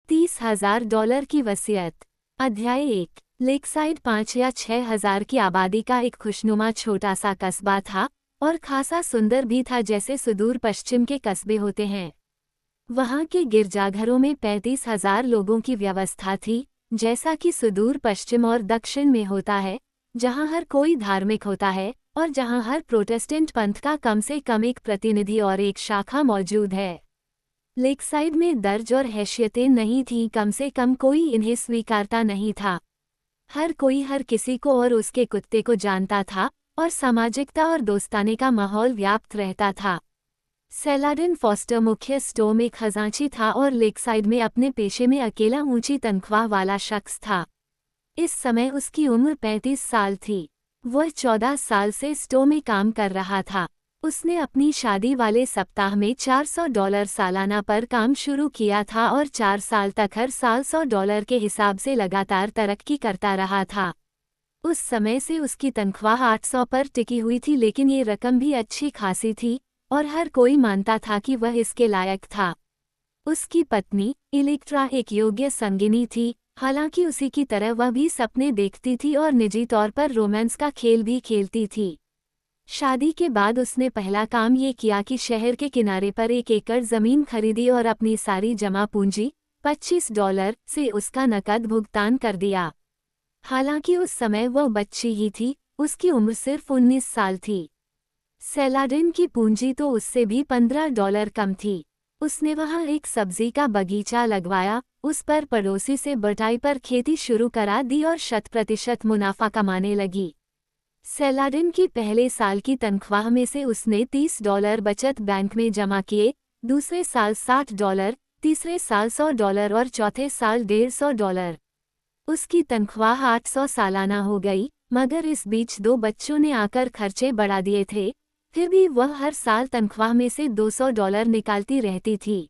$30,000 की वसीयत। अध्याय 1। लेकसाइड 5 या 6,000 की आबादी का एक खुशनुमा छोटा सा कस्बा था और खासा सुंदर भी था, जैसे सुदूर पश्चिम के कस्बे होते हैं। वहाँ के गिरजाघरों में 35,000 लोगों की व्यवस्था थी, जैसा कि सुदूर पश्चिम और दक्षिण में होता है, जहाँ हर कोई धार्मिक होता है और जहाँ हर प्रोटेस्टेंट पंथ का कम से कम एक प्रतिनिधि और एक शाखा मौजूद है। लेकसाइड में दर्ज और हैसियतें नहीं थीं, कम से कम कोई इन्हें स्वीकारता नहीं था। हर कोई हर किसी को और उसके कुत्ते को जानता था और सामाजिकता और दोस्ताने का माहौल व्याप्त रहता था। सेलाडिन फॉस्टर मुख्य स्टोर में खजांची था और लेकसाइड में अपने पेशे में अकेला ऊंची तनख्वाह वाला शख्स था। इस समय उसकी उम्र 35 साल थी। वह 14 साल से स्टोर में काम कर रहा था। उसने अपनी शादी वाले सप्ताह में $400 सालाना पर काम शुरू किया था और 4 साल तक हर साल $100 के हिसाब से लगातार तरक्की करता रहा था। उस समय से उसकी तनख्वाह 800 पर टिकी हुई थी, लेकिन ये रकम भी अच्छी खासी थी और हर कोई मानता था कि वह इसके लायक था। उसकी पत्नी इलेक्ट्रा एक योग्य संगिनी थी, हालांकि उसी की तरह वह भी सपने देखती थी और निजी तौर पर रोमांस का खेल भी खेलती थी। शादी के बाद उसने पहला काम ये किया कि शहर के किनारे पर 1 एकड़ जमीन खरीदी और अपनी सारी जमा पूंजी $25 से उसका नकद भुगतान कर दिया। हालांकि उस समय वह बच्ची ही थी, उसकी उम्र सिर्फ 19 साल थी। सेलाडिन की पूंजी तो उससे भी $15 कम थी। उसने वहां एक सब्जी का बगीचा लगवाया, उस पर पड़ोसी से बटाई पर खेती शुरू करा दी और 100% मुनाफा कमाने लगी। सेलाडिन की पहले साल की तनख्वाह में से उसने $30 बचत बैंक में जमा किए, दूसरे साल $60, तीसरे साल $100 और चौथे साल $150। उसकी तनख्वाह 800 सालाना हो गई, मगर इस बीच 2 बच्चों ने आकर खर्चे बढ़ा दिए थे। फिर भी वह हर साल तनख्वाह में से $200 निकालती रहती थी।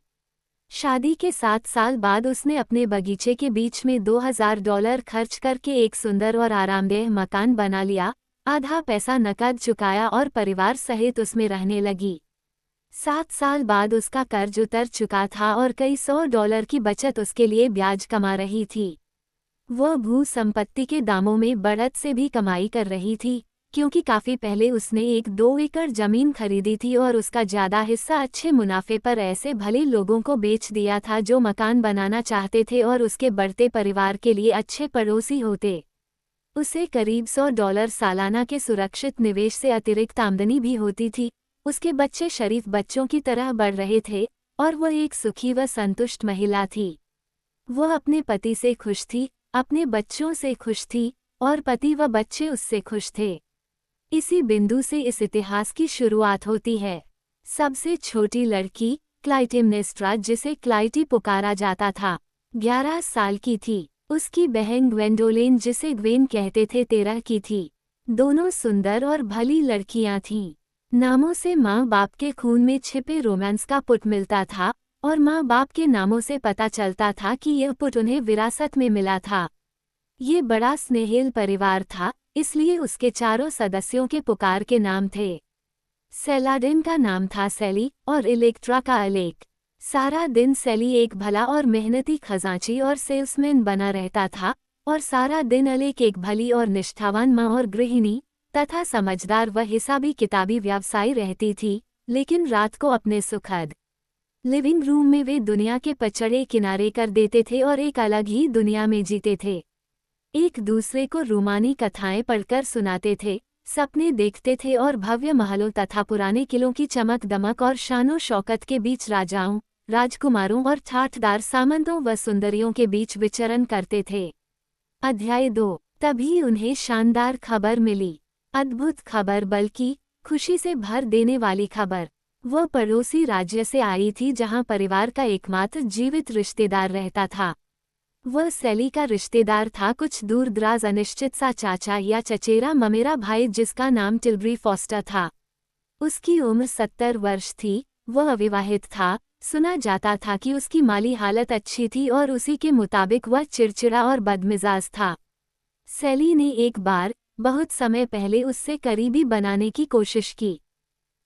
शादी के 7 साल बाद उसने अपने बगीचे के बीच में $2,000 खर्च करके एक सुंदर और आरामदेह मकान बना लिया, आधा पैसा नकद चुकाया और परिवार सहित उसमें रहने लगी। 7 साल बाद उसका कर्ज उतर चुका था और कई $100 की बचत उसके लिए ब्याज कमा रही थी। वह भू संपत्ति के दामों में बढ़त से भी कमाई कर रही थी, क्योंकि काफी पहले उसने 1-2 एकड़ जमीन खरीदी थी और उसका ज्यादा हिस्सा अच्छे मुनाफे पर ऐसे भले लोगों को बेच दिया था जो मकान बनाना चाहते थे और उसके बढ़ते परिवार के लिए अच्छे पड़ोसी होते। उसे करीब $100 सालाना के सुरक्षित निवेश से अतिरिक्त आमदनी भी होती थी। उसके बच्चे शरीफ बच्चों की तरह बढ़ रहे थे और वह एक सुखी व संतुष्ट महिला थी। वह अपने पति से खुश थी, अपने बच्चों से खुश थी और पति व बच्चे उससे खुश थे। इसी बिंदु से इस इतिहास की शुरुआत होती है। सबसे छोटी लड़की क्लाइटेमनेस्ट्रा, जिसे क्लाइटी पुकारा जाता था, 11 साल की थी। उसकी बहन ग्वेंडोलेन, जिसे ग्वेन कहते थे, 13 की थी। दोनों सुंदर और भली लड़कियां थीं। नामों से माँ बाप के खून में छिपे रोमांस का पुट मिलता था और माँ बाप के नामों से पता चलता था कि यह पुट उन्हें विरासत में मिला था। ये बड़ा स्नेहिल परिवार था, इसलिए उसके चारों सदस्यों के पुकार के नाम थे। सेलाडिन का नाम था सेली और इलेक्ट्रा का अलेक। सारा दिन सेली एक भला और मेहनती खजांची और सेल्समैन बना रहता था और सारा दिन अलेक एक भली और निष्ठावान माँ और गृहिणी तथा समझदार व हिसाबी किताबी व्यवसायी रहती थी। लेकिन रात को अपने सुखद लिविंग रूम में वे दुनिया के पचड़े किनारे कर देते थे और एक अलग ही दुनिया में जीते थे। एक दूसरे को रूमानी कथाएं पढ़कर सुनाते थे, सपने देखते थे और भव्य महलों तथा पुराने किलों की चमक दमक और शानो शौकत के बीच राजाओं, राजकुमारों और ठाठदार सामंतों व सुंदरियों के बीच विचरण करते थे। अध्याय 2। तभी उन्हें शानदार खबर मिली। अद्भुत खबर, बल्कि खुशी से भर देने वाली खबर। वह पड़ोसी राज्य से आई थी जहां परिवार का एकमात्र जीवित रिश्तेदार रहता था। वह सेली का रिश्तेदार था, कुछ दूर दराज अनिश्चित सा चाचा या चचेरा ममेरा भाई जिसका नाम टिल्बरी फॉस्टर था। उसकी उम्र 70 वर्ष थी। वह अविवाहित था। सुना जाता था कि उसकी माली हालत अच्छी थी और उसी के मुताबिक वह चिड़चिड़ा और बदमिजाज था। सेली ने एक बार बहुत समय पहले उससे करीबी बनाने की कोशिश की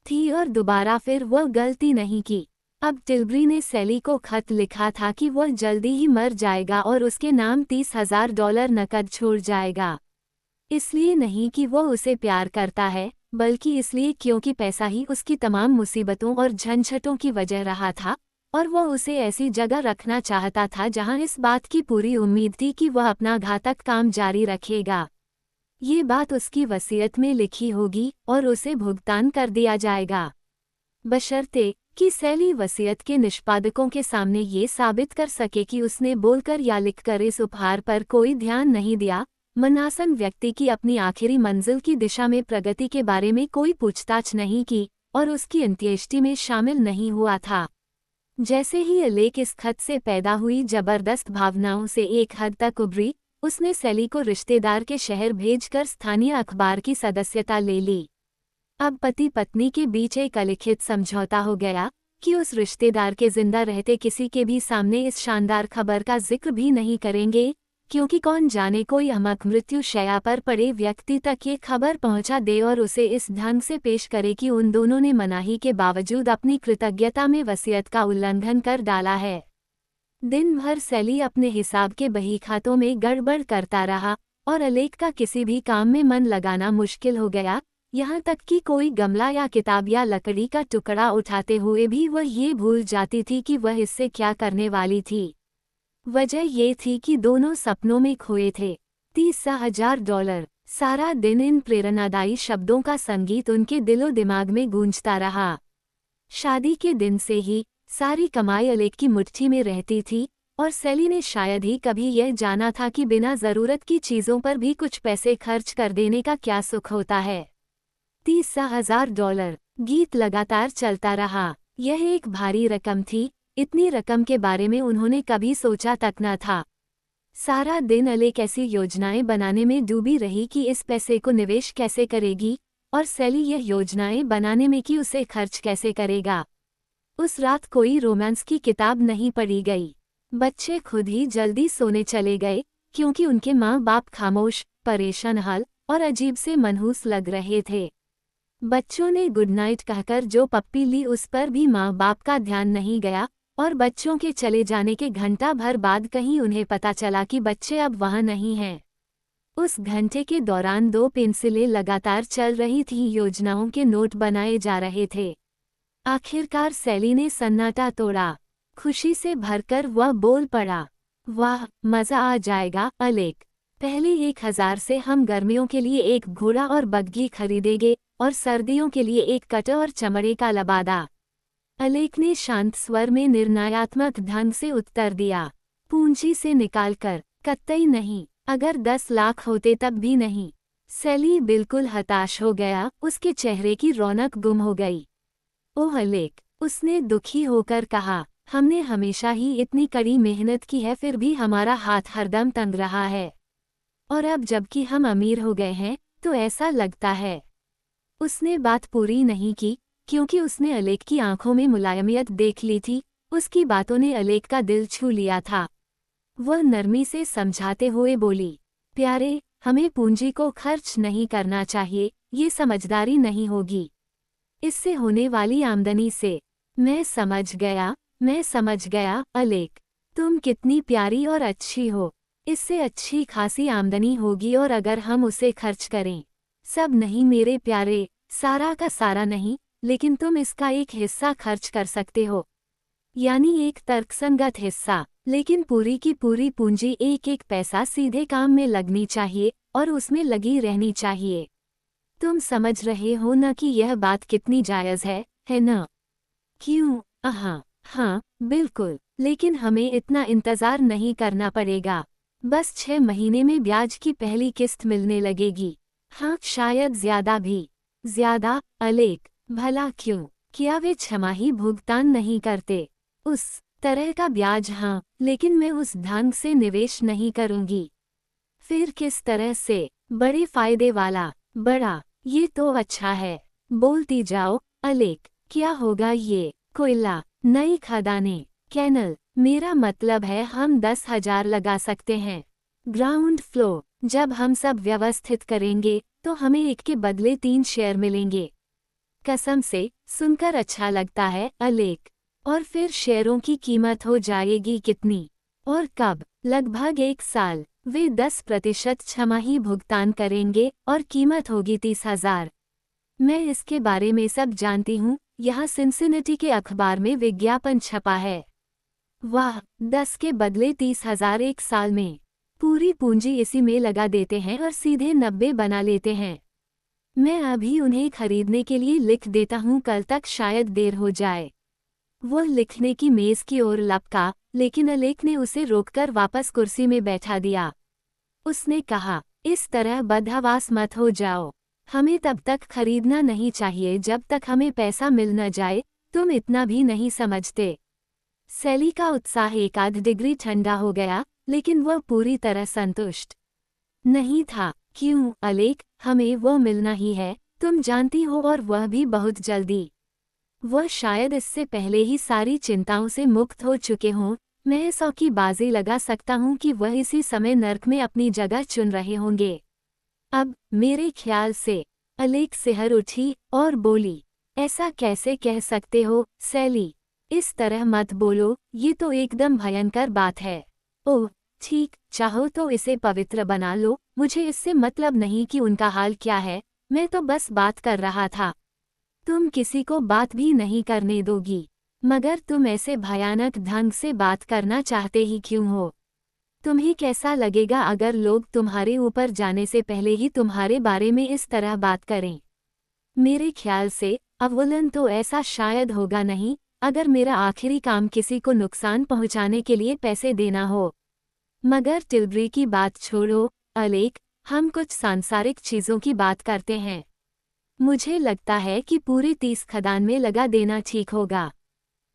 थी और दोबारा फिर वह गलती नहीं की। अब टिल्बरी ने सैली को खत लिखा था कि वह जल्दी ही मर जाएगा और उसके नाम $30,000 नकद छोड़ जाएगा। इसलिए नहीं कि वह उसे प्यार करता है, बल्कि इसलिए क्योंकि पैसा ही उसकी तमाम मुसीबतों और झंझटों की वजह रहा था, और वह उसे ऐसी जगह रखना चाहता था जहां इस बात की पूरी उम्मीद थी कि वह अपना घातक काम जारी रखेगा। ये बात उसकी वसीयत में लिखी होगी और उसे भुगतान कर दिया जाएगा, बशर्ते कि सैली वसीयत के निष्पादकों के सामने ये साबित कर सके कि उसने बोलकर या लिखकर इस उपहार पर कोई ध्यान नहीं दिया, मनासन व्यक्ति की अपनी आखिरी मंजिल की दिशा में प्रगति के बारे में कोई पूछताछ नहीं की और उसकी अंत्येष्टि में शामिल नहीं हुआ था। जैसे ही अलेक इस खत से पैदा हुई जबरदस्त भावनाओं से एक हद तक उभरी, उसने सैली को रिश्तेदार के शहर भेजकर स्थानीय अखबार की सदस्यता ले ली। अब पति पत्नी के बीच एक अलिखित समझौता हो गया कि उस रिश्तेदार के जिंदा रहते किसी के भी सामने इस शानदार खबर का जिक्र भी नहीं करेंगे, क्योंकि कौन जाने कोई अमक मृत्यु शैया पर पड़े व्यक्ति तक ये खबर पहुंचा दे और उसे इस ढंग से पेश करे कि उन दोनों ने मनाही के बावजूद अपनी कृतज्ञता में वसीयत का उल्लंघन कर डाला है। दिन भर सैली अपने हिसाब के बहीखातों में गड़बड़ करता रहा और अलेक का किसी भी काम में मन लगाना मुश्किल हो गया, यहाँ तक कि कोई गमला या किताब या लकड़ी का टुकड़ा उठाते हुए भी वह ये भूल जाती थी कि वह इससे क्या करने वाली थी। वजह ये थी कि दोनों सपनों में खोए थे। $30,000। सारा दिन इन प्रेरणादायी शब्दों का संगीत उनके दिलो दिमाग में गूंजता रहा। शादी के दिन से ही सारी कमाई अलेक की मुट्ठी में रहती थी और सैली ने शायद ही कभी यह जाना था कि बिना ज़रूरत की चीज़ों पर भी कुछ पैसे खर्च कर देने का क्या सुख होता है। $30,000। गीत लगातार चलता रहा। यह एक भारी रकम थी, इतनी रकम के बारे में उन्होंने कभी सोचा तक न था। सारा दिन अलेक ऐसी योजनाएं बनाने में डूबी रही कि इस पैसे को निवेश कैसे करेगी, और सैली यह योजनाएं बनाने में कि उसे खर्च कैसे करेगा। उस रात कोई रोमांस की किताब नहीं पढ़ी गई। बच्चे खुद ही जल्दी सोने चले गए, क्योंकि उनके माँ बाप खामोश, परेशान हाल और अजीब से मनहूस लग रहे थे। बच्चों ने गुड नाइट कहकर जो पप्पी ली उस पर भी माँ बाप का ध्यान नहीं गया, और बच्चों के चले जाने के घंटा भर बाद कहीं उन्हें पता चला कि बच्चे अब वहाँ नहीं हैं। उस घंटे के दौरान 2 पेंसिलें लगातार चल रही थीं, योजनाओं के नोट बनाए जा रहे थे। आखिरकार सैली ने सन्नाटा तोड़ा। खुशी से भरकर वह बोल पड़ा, वाह, मज़ा आ जाएगा अलेक। पहले 1,000 से हम गर्मियों के लिए एक घोड़ा और बग्घी खरीदेंगे और सर्दियों के लिए एक कट और चमड़े का लबादा। अलेक ने शांत स्वर में निर्णयात्मक ढंग से उत्तर दिया। पूंजी से निकालकर? कतई नहीं। अगर 10 लाख होते तब भी नहीं। सैली बिल्कुल हताश हो गया, उसके चेहरे की रौनक गुम हो गई। ओह अलेक, उसने दुखी होकर कहा, हमने हमेशा ही इतनी कड़ी मेहनत की है, फिर भी हमारा हाथ हरदम तंग रहा है। और अब जबकि हम अमीर हो गए हैं तो ऐसा लगता है। उसने बात पूरी नहीं की, क्योंकि उसने अलेक की आंखों में मुलायमियत देख ली थी। उसकी बातों ने अलेक का दिल छू लिया था। वह नरमी से समझाते हुए बोली, प्यारे, हमें पूंजी को खर्च नहीं करना चाहिए, ये समझदारी नहीं होगी। इससे होने वाली आमदनी से। मैं समझ गया अलेक, तुम कितनी प्यारी और अच्छी हो। इससे अच्छी खासी आमदनी होगी, और अगर हम उसे खर्च करें, सब नहीं मेरे प्यारे, सारा का सारा नहीं, लेकिन तुम इसका एक हिस्सा खर्च कर सकते हो, यानी एक तर्कसंगत हिस्सा। लेकिन पूरी की पूरी पूंजी, एक एक पैसा सीधे काम में लगनी चाहिए और उसमें लगी रहनी चाहिए। तुम समझ रहे हो न कि यह बात कितनी जायज़ है न? क्यों? हाँ, बिल्कुल। लेकिन हमें इतना इंतज़ार नहीं करना पड़ेगा। बस 6 महीने में ब्याज की पहली किस्त मिलने लगेगी। हाँ, शायद ज़्यादा भी। ज़्यादा? अलेक, भला क्यों? क्या वे छमाही भुगतान नहीं करते? उस तरह का ब्याज? हाँ, लेकिन मैं उस ढंग से निवेश नहीं करूँगी। फिर किस तरह से? बड़े फायदे वाला। बड़ा? ये तो अच्छा है। बोलती जाओ अलेक। क्या होगा ये? कोयला, नई खदानें, कैनल। मेरा मतलब है हम 10,000 लगा सकते हैं। Ground floor. जब हम सब व्यवस्थित करेंगे तो हमें एक के बदले 3 शेयर मिलेंगे। कसम से, सुनकर अच्छा लगता है अलेक। और फिर शेयरों की कीमत हो जाएगी कितनी और कब? लगभग 1 साल। वे 10% छमाही भुगतान करेंगे और कीमत होगी 30,000। मैं इसके बारे में सब जानती हूँ, यहाँ सिनसिनटी के अखबार में विज्ञापन छपा है। वाह, 10 के बदले 30,000 1 साल में। पूरी पूंजी इसी में लगा देते हैं और सीधे 90 बना लेते हैं। मैं अभी उन्हें खरीदने के लिए लिख देता हूँ, कल तक शायद देर हो जाए। वो लिखने की मेज की ओर लपका, लेकिन अलेक ने उसे रोककर वापस कुर्सी में बैठा दिया। उसने कहा, इस तरह बदहवास मत हो जाओ। हमें तब तक खरीदना नहीं चाहिए जब तक हमें पैसा मिल न जाए। तुम इतना भी नहीं समझते। सैली का उत्साह 1 डिग्री ठंडा हो गया, लेकिन वह पूरी तरह संतुष्ट नहीं था। क्यों अलेक, हमें वो मिलना ही है, तुम जानती हो, और वह भी बहुत जल्दी। वह शायद इससे पहले ही सारी चिंताओं से मुक्त हो चुके हों। मैं 100 की बाजी लगा सकता हूँ कि वह इसी समय नर्क में अपनी जगह चुन रहे होंगे। अब मेरे ख्याल से। अलेक सिहर उठी और बोली, ऐसा कैसे कह सकते हो सैली? इस तरह मत बोलो, ये तो एकदम भयंकर बात है। ओह ठीक, चाहो तो इसे पवित्र बना लो, मुझे इससे मतलब नहीं कि उनका हाल क्या है, मैं तो बस बात कर रहा था। तुम किसी को बात भी नहीं करने दोगी, मगर तुम ऐसे भयानक ढंग से बात करना चाहते ही क्यों हो? तुम्हें कैसा लगेगा अगर लोग तुम्हारे ऊपर जाने से पहले ही तुम्हारे बारे में इस तरह बात करें? मेरे ख्याल से अव्वलन तो ऐसा शायद होगा नहीं, अगर मेरा आखिरी काम किसी को नुकसान पहुंचाने के लिए पैसे देना हो। मगर टिल्बरी की बात छोड़ो अलेक, हम कुछ सांसारिक चीज़ों की बात करते हैं। मुझे लगता है कि पूरे 30 खदान में लगा देना ठीक होगा।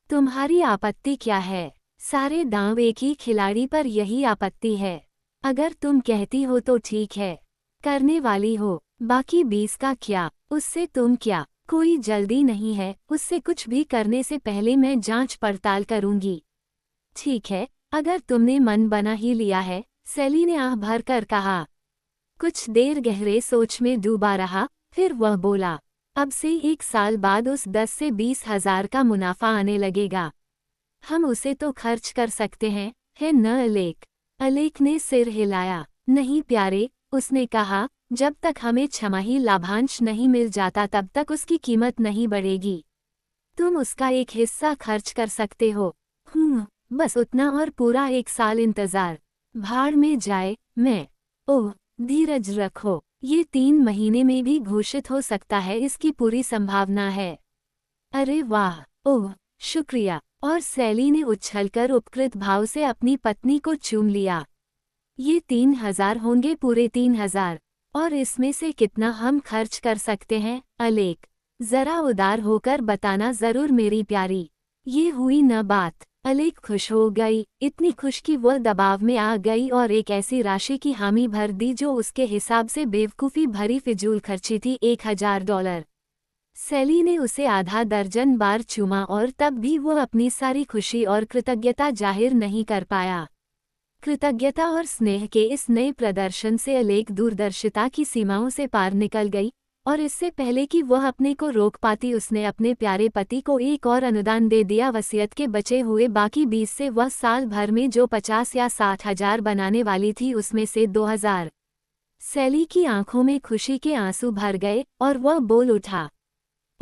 तुम्हारी आपत्ति क्या है? सारे दांव एक ही खिलाड़ी पर, यही आपत्ति है। अगर तुम कहती हो तो ठीक है, करने वाली हो। बाकी 20 का क्या? उससे तुम क्या? कोई जल्दी नहीं है, उससे कुछ भी करने से पहले मैं जांच पड़ताल करूंगी। ठीक है, अगर तुमने मन बना ही लिया है, सैली ने आह भर कर कहा। कुछ देर गहरे सोच में डूबा रहा, फिर वह बोला, अब से 1 साल बाद उस 10 से 20,000 का मुनाफा आने लगेगा। हम उसे तो खर्च कर सकते हैं, है न अलेक? अलेक ने सिर हिलाया। नहीं प्यारे, उसने कहा, जब तक हमें छमाही लाभांश नहीं मिल जाता तब तक उसकी कीमत नहीं बढ़ेगी। तुम उसका एक हिस्सा खर्च कर सकते हो। बस उतना, और पूरा 1 साल इंतजार। भाड़ में जाए मैं। ओह, धीरज रखो, ये 3 महीने में भी घोषित हो सकता है, इसकी पूरी संभावना है। अरे वाह, ओह शुक्रिया। और सैली ने उछलकर उपकृत भाव से अपनी पत्नी को चूम लिया। ये 3,000 होंगे, पूरे 3,000। और इसमें से कितना हम खर्च कर सकते हैं अलेक? जरा उदार होकर बताना जरूर मेरी प्यारी। ये हुई न बात। अलेक खुश हो गई, इतनी खुश कि वह दबाव में आ गई और एक ऐसी राशि की हामी भर दी जो उसके हिसाब से बेवकूफ़ी भरी फिजूल खर्ची थी। $1,000। सैली ने उसे आधा दर्जन बार चूमा और तब भी वह अपनी सारी खुशी और कृतज्ञता जाहिर नहीं कर पाया। कृतज्ञता और स्नेह के इस नए प्रदर्शन से अलेक दूरदर्शिता की सीमाओं से पार निकल गई, और इससे पहले कि वह अपने को रोक पाती उसने अपने प्यारे पति को एक और अनुदान दे दिया। वसीयत के बचे हुए बाकी 20 से वह साल भर में जो 50 या 60,000 बनाने वाली थी उसमें से 2,000। सैली की आंखों में खुशी के आंसू भर गए और वह बोल उठा,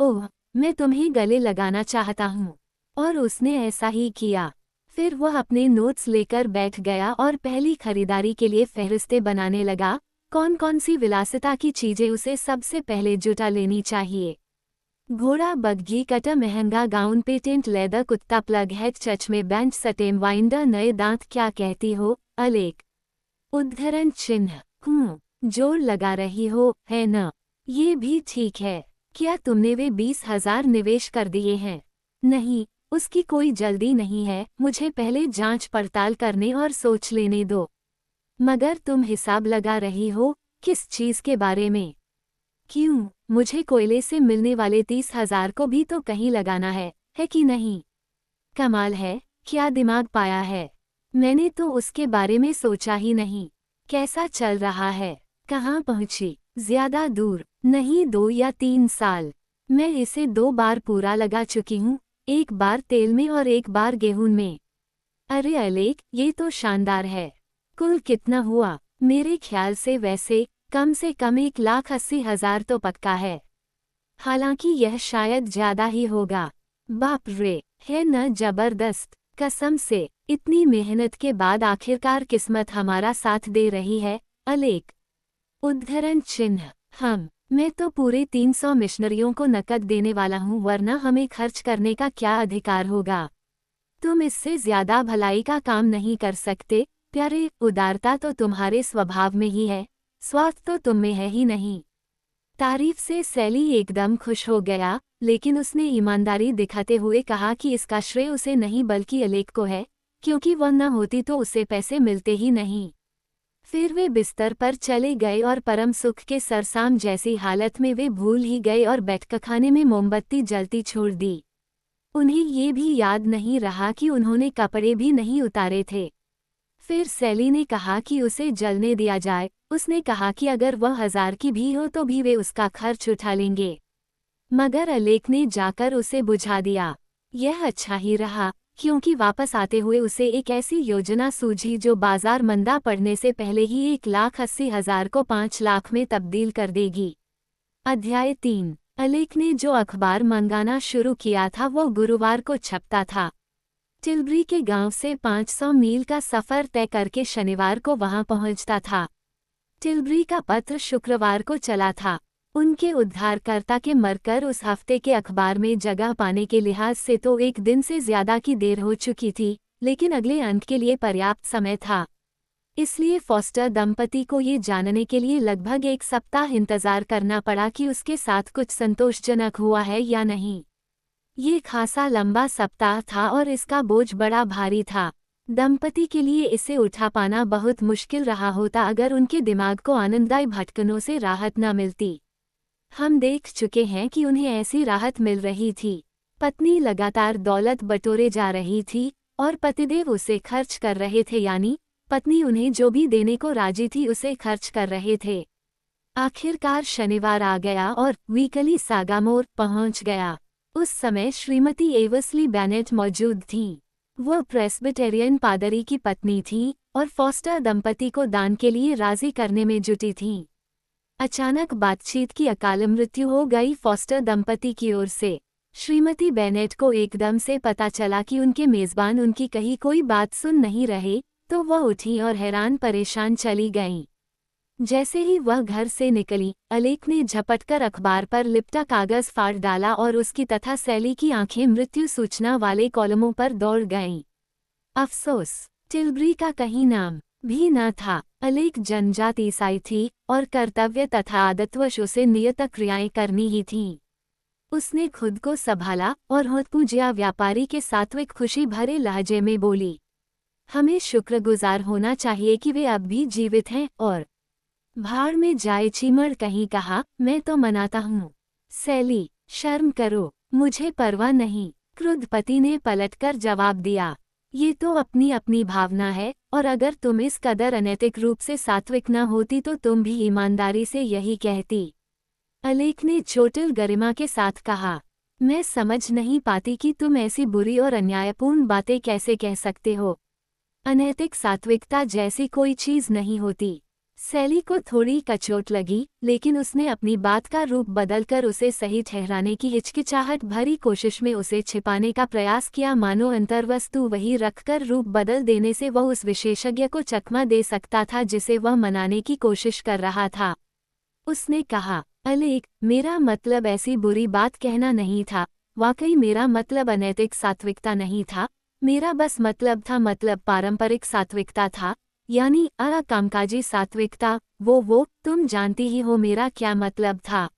ओह, मैं तुम्हें गले लगाना चाहता हूँ। और उसने ऐसा ही किया। फिर वह अपने नोट्स लेकर बैठ गया और पहली खरीदारी के लिए फहरिस्तें बनाने लगा। कौन कौन सी विलासिता की चीजें उसे सबसे पहले जुटा लेनी चाहिए? घोड़ा बग्घी कटा, महंगा गाउन, पेटेंट लेदर, कुत्ता, प्लग हेड, चचमे, बेंच, सटेम, वाइंडर, नए दांत। क्या कहती हो अलेक? उद्धरण चिन्ह। जोर लगा रही हो, है न? ये भी ठीक है। क्या तुमने वे 20,000 निवेश कर दिए हैं? नहीं, उसकी कोई जल्दी नहीं है, मुझे पहले जांच पड़ताल करने और सोच लेने दो। मगर तुम हिसाब लगा रही हो, किस चीज के बारे में? क्यों, मुझे कोयले से मिलने वाले 30,000 को भी तो कहीं लगाना है कि नहीं? कमाल है, क्या दिमाग पाया है। मैंने तो उसके बारे में सोचा ही नहीं। कैसा चल रहा है? कहाँ पहुंची? ज्यादा दूर नहीं, 2 या 3 साल। मैं इसे 2 बार पूरा लगा चुकी हूँ। एक बार तेल में और एक बार गेहूं में। अरे अलेक, ये तो शानदार है। कुल कितना हुआ? मेरे ख्याल से वैसे कम से कम 1,80,000 तो पक्का है। हालांकि यह शायद ज्यादा ही होगा। बाप रे, है न जबरदस्त। कसम से, इतनी मेहनत के बाद आखिरकार किस्मत हमारा साथ दे रही है। अलेक। उद्धरण चिन्ह। मैं तो पूरे 300 मिशनरियों को नकद देने वाला हूँ, वरना हमें खर्च करने का क्या अधिकार होगा? तुम इससे ज्यादा भलाई का काम नहीं कर सकते प्यारे। उदारता तो तुम्हारे स्वभाव में ही है, स्वार्थ तो तुम में है ही नहीं। तारीफ से सैली एकदम खुश हो गया, लेकिन उसने ईमानदारी दिखाते हुए कहा कि इसका श्रेय उसे नहीं बल्कि अलेक को है, क्योंकि वह न होती तो उसे पैसे मिलते ही नहीं। फिर वे बिस्तर पर चले गए और परम सुख के सरसाम जैसी हालत में वे भूल ही गए और बैठकखाने में मोमबत्ती जलती छोड़ दी। उन्हें ये भी याद नहीं रहा कि उन्होंने कपड़े भी नहीं उतारे थे। फिर सैली ने कहा कि उसे जलने दिया जाए। उसने कहा कि अगर वह 1000 की भी हो तो भी वे उसका खर्च उठा लेंगे। मगर अलेक ने जाकर उसे बुझा दिया। यह अच्छा ही रहा, क्योंकि वापस आते हुए उसे एक ऐसी योजना सूझी जो बाजार मंदा पड़ने से पहले ही 1,80,000 को 5 लाख में तब्दील कर देगी। अध्याय 3। अलेक ने जो अखबार मंगाना शुरू किया था वो गुरुवार को छपता था। टिलबरी के गांव से 500 मील का सफर तय करके शनिवार को वहां पहुंचता था। टिलबरी का पत्र शुक्रवार को चला था। उनके उद्धारकर्ता के मरकर उस हफ्ते के अखबार में जगह पाने के लिहाज से तो एक दिन से ज्यादा की देर हो चुकी थी, लेकिन अगले अंक के लिए पर्याप्त समय था। इसलिए फॉस्टर दंपति को ये जानने के लिए लगभग 1 सप्ताह इंतजार करना पड़ा कि उसके साथ कुछ संतोषजनक हुआ है या नहीं। ये खासा लंबा सप्ताह था और इसका बोझ बड़ा भारी था। दंपति के लिए इसे उठा पाना बहुत मुश्किल रहा होता अगर उनके दिमाग को आनंददायी भटकनों से राहत न मिलती। हम देख चुके हैं कि उन्हें ऐसी राहत मिल रही थी। पत्नी लगातार दौलत बटोरे जा रही थी और पतिदेव उसे खर्च कर रहे थे, यानी पत्नी उन्हें जो भी देने को राजी थी उसे खर्च कर रहे थे। आखिरकार शनिवार आ गया और वीकली सागामोर पहुंच गया। उस समय श्रीमती एवसली बेनेट मौजूद थीं। वह प्रेस्बिटेरियन पादरी की पत्नी थीं और फॉस्टर दंपति को दान के लिए राजी करने में जुटी थीं। अचानक बातचीत की अकाल मृत्यु हो गई फॉस्टर दंपति की ओर से। श्रीमती बेनेट को एकदम से पता चला कि उनके मेजबान उनकी कही कोई बात सुन नहीं रहे, तो वह उठी और हैरान परेशान चली गईं। जैसे ही वह घर से निकली, अलेक ने झपटकर अखबार पर लिपटा कागज फाड़ डाला और उसकी तथा सैली की आंखें मृत्यु सूचना वाले कॉलमों पर दौड़ गईं। अफसोस, टिलबरी का कहीं नाम भी न था। अलेक जनजात ईसाई थी और कर्तव्य तथा आदतवश उसे नियत क्रियाएं करनी ही थीं। उसने खुद को संभाला और होतपूजिया व्यापारी के सात्विक खुशी भरे लहजे में बोली, हमें शुक्रगुजार होना चाहिए कि वे अब भी जीवित हैं। और भाड़ में जाए चीमड़ कहीं कहा, मैं तो मनाता हूँ। सैली, शर्म करो, मुझे परवाह नहीं। क्रुद्ध पति ने पलटकर जवाब दिया, ये तो अपनी अपनी भावना है, और अगर तुम इस कदर अनैतिक रूप से सात्विक न होती तो तुम भी ईमानदारी से यही कहती। अलेक ने चोटिल गरिमा के साथ कहा, मैं समझ नहीं पाती कि तुम ऐसी बुरी और अन्यायपूर्ण बातें कैसे कह सकते हो। अनैतिक सात्विकता जैसी कोई चीज नहीं होती। सैली को थोड़ी कचोट लगी, लेकिन उसने अपनी बात का रूप बदलकर उसे सही ठहराने की हिचकिचाहट भरी कोशिश में उसे छिपाने का प्रयास किया, मानो अंतर्वस्तु वही रखकर रूप बदल देने से वह उस विशेषज्ञ को चकमा दे सकता था जिसे वह मनाने की कोशिश कर रहा था। उसने कहा, अलेक, मेरा मतलब ऐसी बुरी बात कहना नहीं था। वाकई मेरा मतलब अनैतिक सात्विकता नहीं था। मेरा बस मतलब पारंपरिक सात्विकता था, यानी कामकाजी सात्विकता। वो तुम जानती ही हो मेरा क्या मतलब था।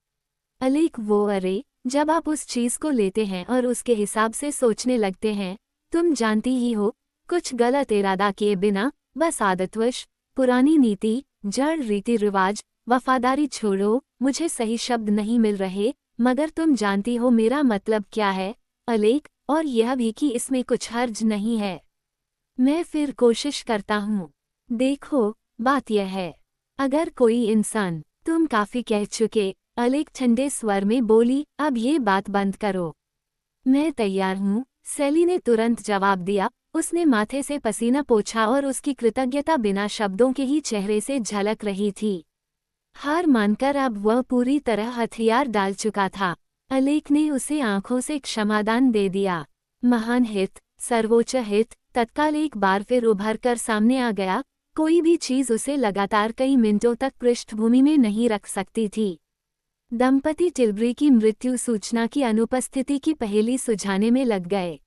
अलेक, अरे, जब आप उस चीज को लेते हैं और उसके हिसाब से सोचने लगते हैं, तुम जानती ही हो, कुछ गलत इरादा किए बिना, बस आदतवश, पुरानी नीति, जड़ रीति रिवाज, वफादारी छोड़ो, मुझे सही शब्द नहीं मिल रहे, मगर तुम जानती हो मेरा मतलब क्या है अलेक, और यह भी कि इसमें कुछ हर्ज नहीं है। मैं फिर कोशिश करता हूँ। देखो, बात यह है, अगर कोई इंसान, तुम काफी कह चुके, अलेक ठंडे स्वर में बोली, अब ये बात बंद करो। मैं तैयार हूँ, सैली ने तुरंत जवाब दिया। उसने माथे से पसीना पोंछा और उसकी कृतज्ञता बिना शब्दों के ही चेहरे से झलक रही थी। हार मानकर अब वह पूरी तरह हथियार डाल चुका था। अलेख ने उसे आंखों से क्षमादान दे दिया। महान हित, सर्वोच्च हित तत्काल एक बार फिर उभर कर सामने आ गया। कोई भी चीज उसे लगातार कई मिनटों तक पृष्ठभूमि में नहीं रख सकती थी। दंपति टिल्बरी की मृत्यु सूचना की अनुपस्थिति की पहेली सुलझाने में लग गए।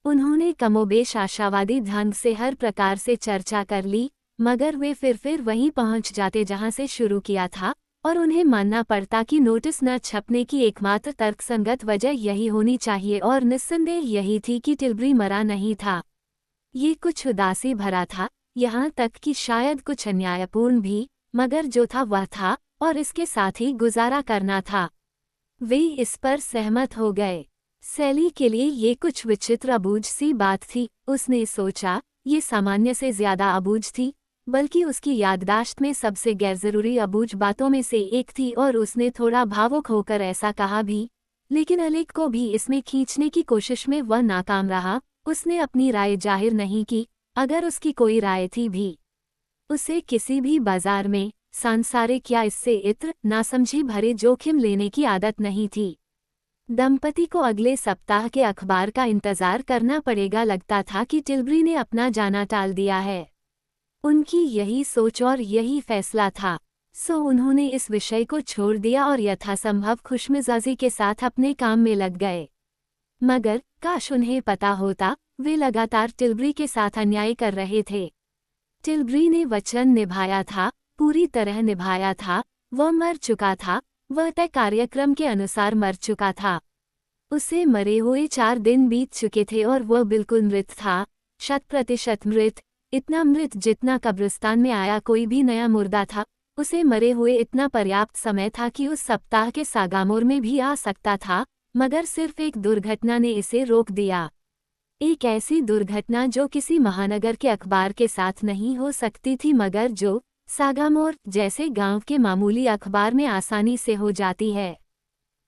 उन्होंने कमोबेश आशावादी ढंग से हर प्रकार से चर्चा कर ली, मगर वे फिर वहीं पहुंच जाते जहां से शुरू किया था, और उन्हें मानना पड़ता कि नोटिस न छपने की एकमात्र तर्कसंगत वजह यही होनी चाहिए और निस्संदेह यही थी कि टिल्बरी मरा नहीं था। ये कुछ उदासी भरा था, यहाँ तक कि शायद कुछ अन्यायपूर्ण भी, मगर जो था वह था, और इसके साथ ही गुजारा करना था। वे इस पर सहमत हो गए। सैली के लिए ये कुछ विचित्र अबूझ सी बात थी। उसने सोचा, ये सामान्य से ज्यादा अबूझ थी, बल्कि उसकी याददाश्त में सबसे गैरजरूरी अबूझ बातों में से एक थी, और उसने थोड़ा भावुक होकर ऐसा कहा भी। लेकिन अलेख को भी इसमें खींचने की कोशिश में वह नाकाम रहा। उसने अपनी राय जाहिर नहीं की, अगर उसकी कोई राय थी भी। उसे किसी भी बाजार में सांसारिक या इससे इत्र नासमझी भरे जोखिम लेने की आदत नहीं थी। दंपति को अगले सप्ताह के अखबार का इंतजार करना पड़ेगा। लगता था कि टिल्बरी ने अपना जाना टाल दिया है। उनकी यही सोच और यही फैसला था। सो उन्होंने इस विषय को छोड़ दिया और यथासंभव खुशमिजाजी के साथ अपने काम में लग गए। मगर काश उन्हें पता होता, वे लगातार टिल्बरी के साथ अन्याय कर रहे थे। टिल्बरी ने वचन निभाया था, पूरी तरह निभाया था। वह मर चुका था, वह तय कार्यक्रम के अनुसार मर चुका था। उसे मरे हुए 4 दिन बीत चुके थे और वह बिल्कुल मृत था, 100% मृत। इतना मृत जितना कब्रिस्तान में आया कोई भी नया मुर्दा था। उसे मरे हुए इतना पर्याप्त समय था कि उस सप्ताह के सागामोर में भी आ सकता था, मगर सिर्फ एक दुर्घटना ने इसे रोक दिया। एक ऐसी दुर्घटना जो किसी महानगर के अखबार के साथ नहीं हो सकती थी, मगर जो सागामोर जैसे गांव के मामूली अखबार में आसानी से हो जाती है।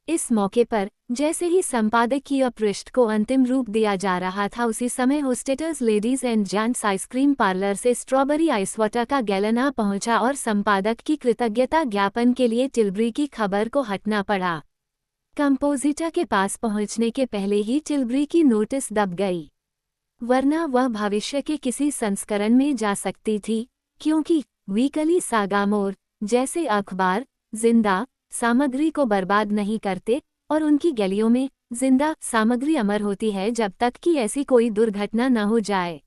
इस मौके पर जैसे ही संपादकीय पृष्ठ को अंतिम रूप दिया जा रहा था, उसी समय होस्टेटर्स ladies and gents ice cream parlour से स्ट्रॉबेरी आइस वाटर का गैलन आ पहुंचा और संपादक की कृतज्ञता ज्ञापन के लिए टिल्बरी की खबर को हटना पड़ा। कंपोजिटर के पास पहुंचने के पहले ही टिल्बरी की नोटिस दब गई, वरना वह भविष्य के किसी संस्करण में जा सकती थी, क्योंकि वीकली सागामोर जैसे अखबार जिंदा सामग्री को बर्बाद नहीं करते, और उनकी गलियों में जिंदा सामग्री अमर होती है जब तक कि ऐसी कोई दुर्घटना न हो जाए।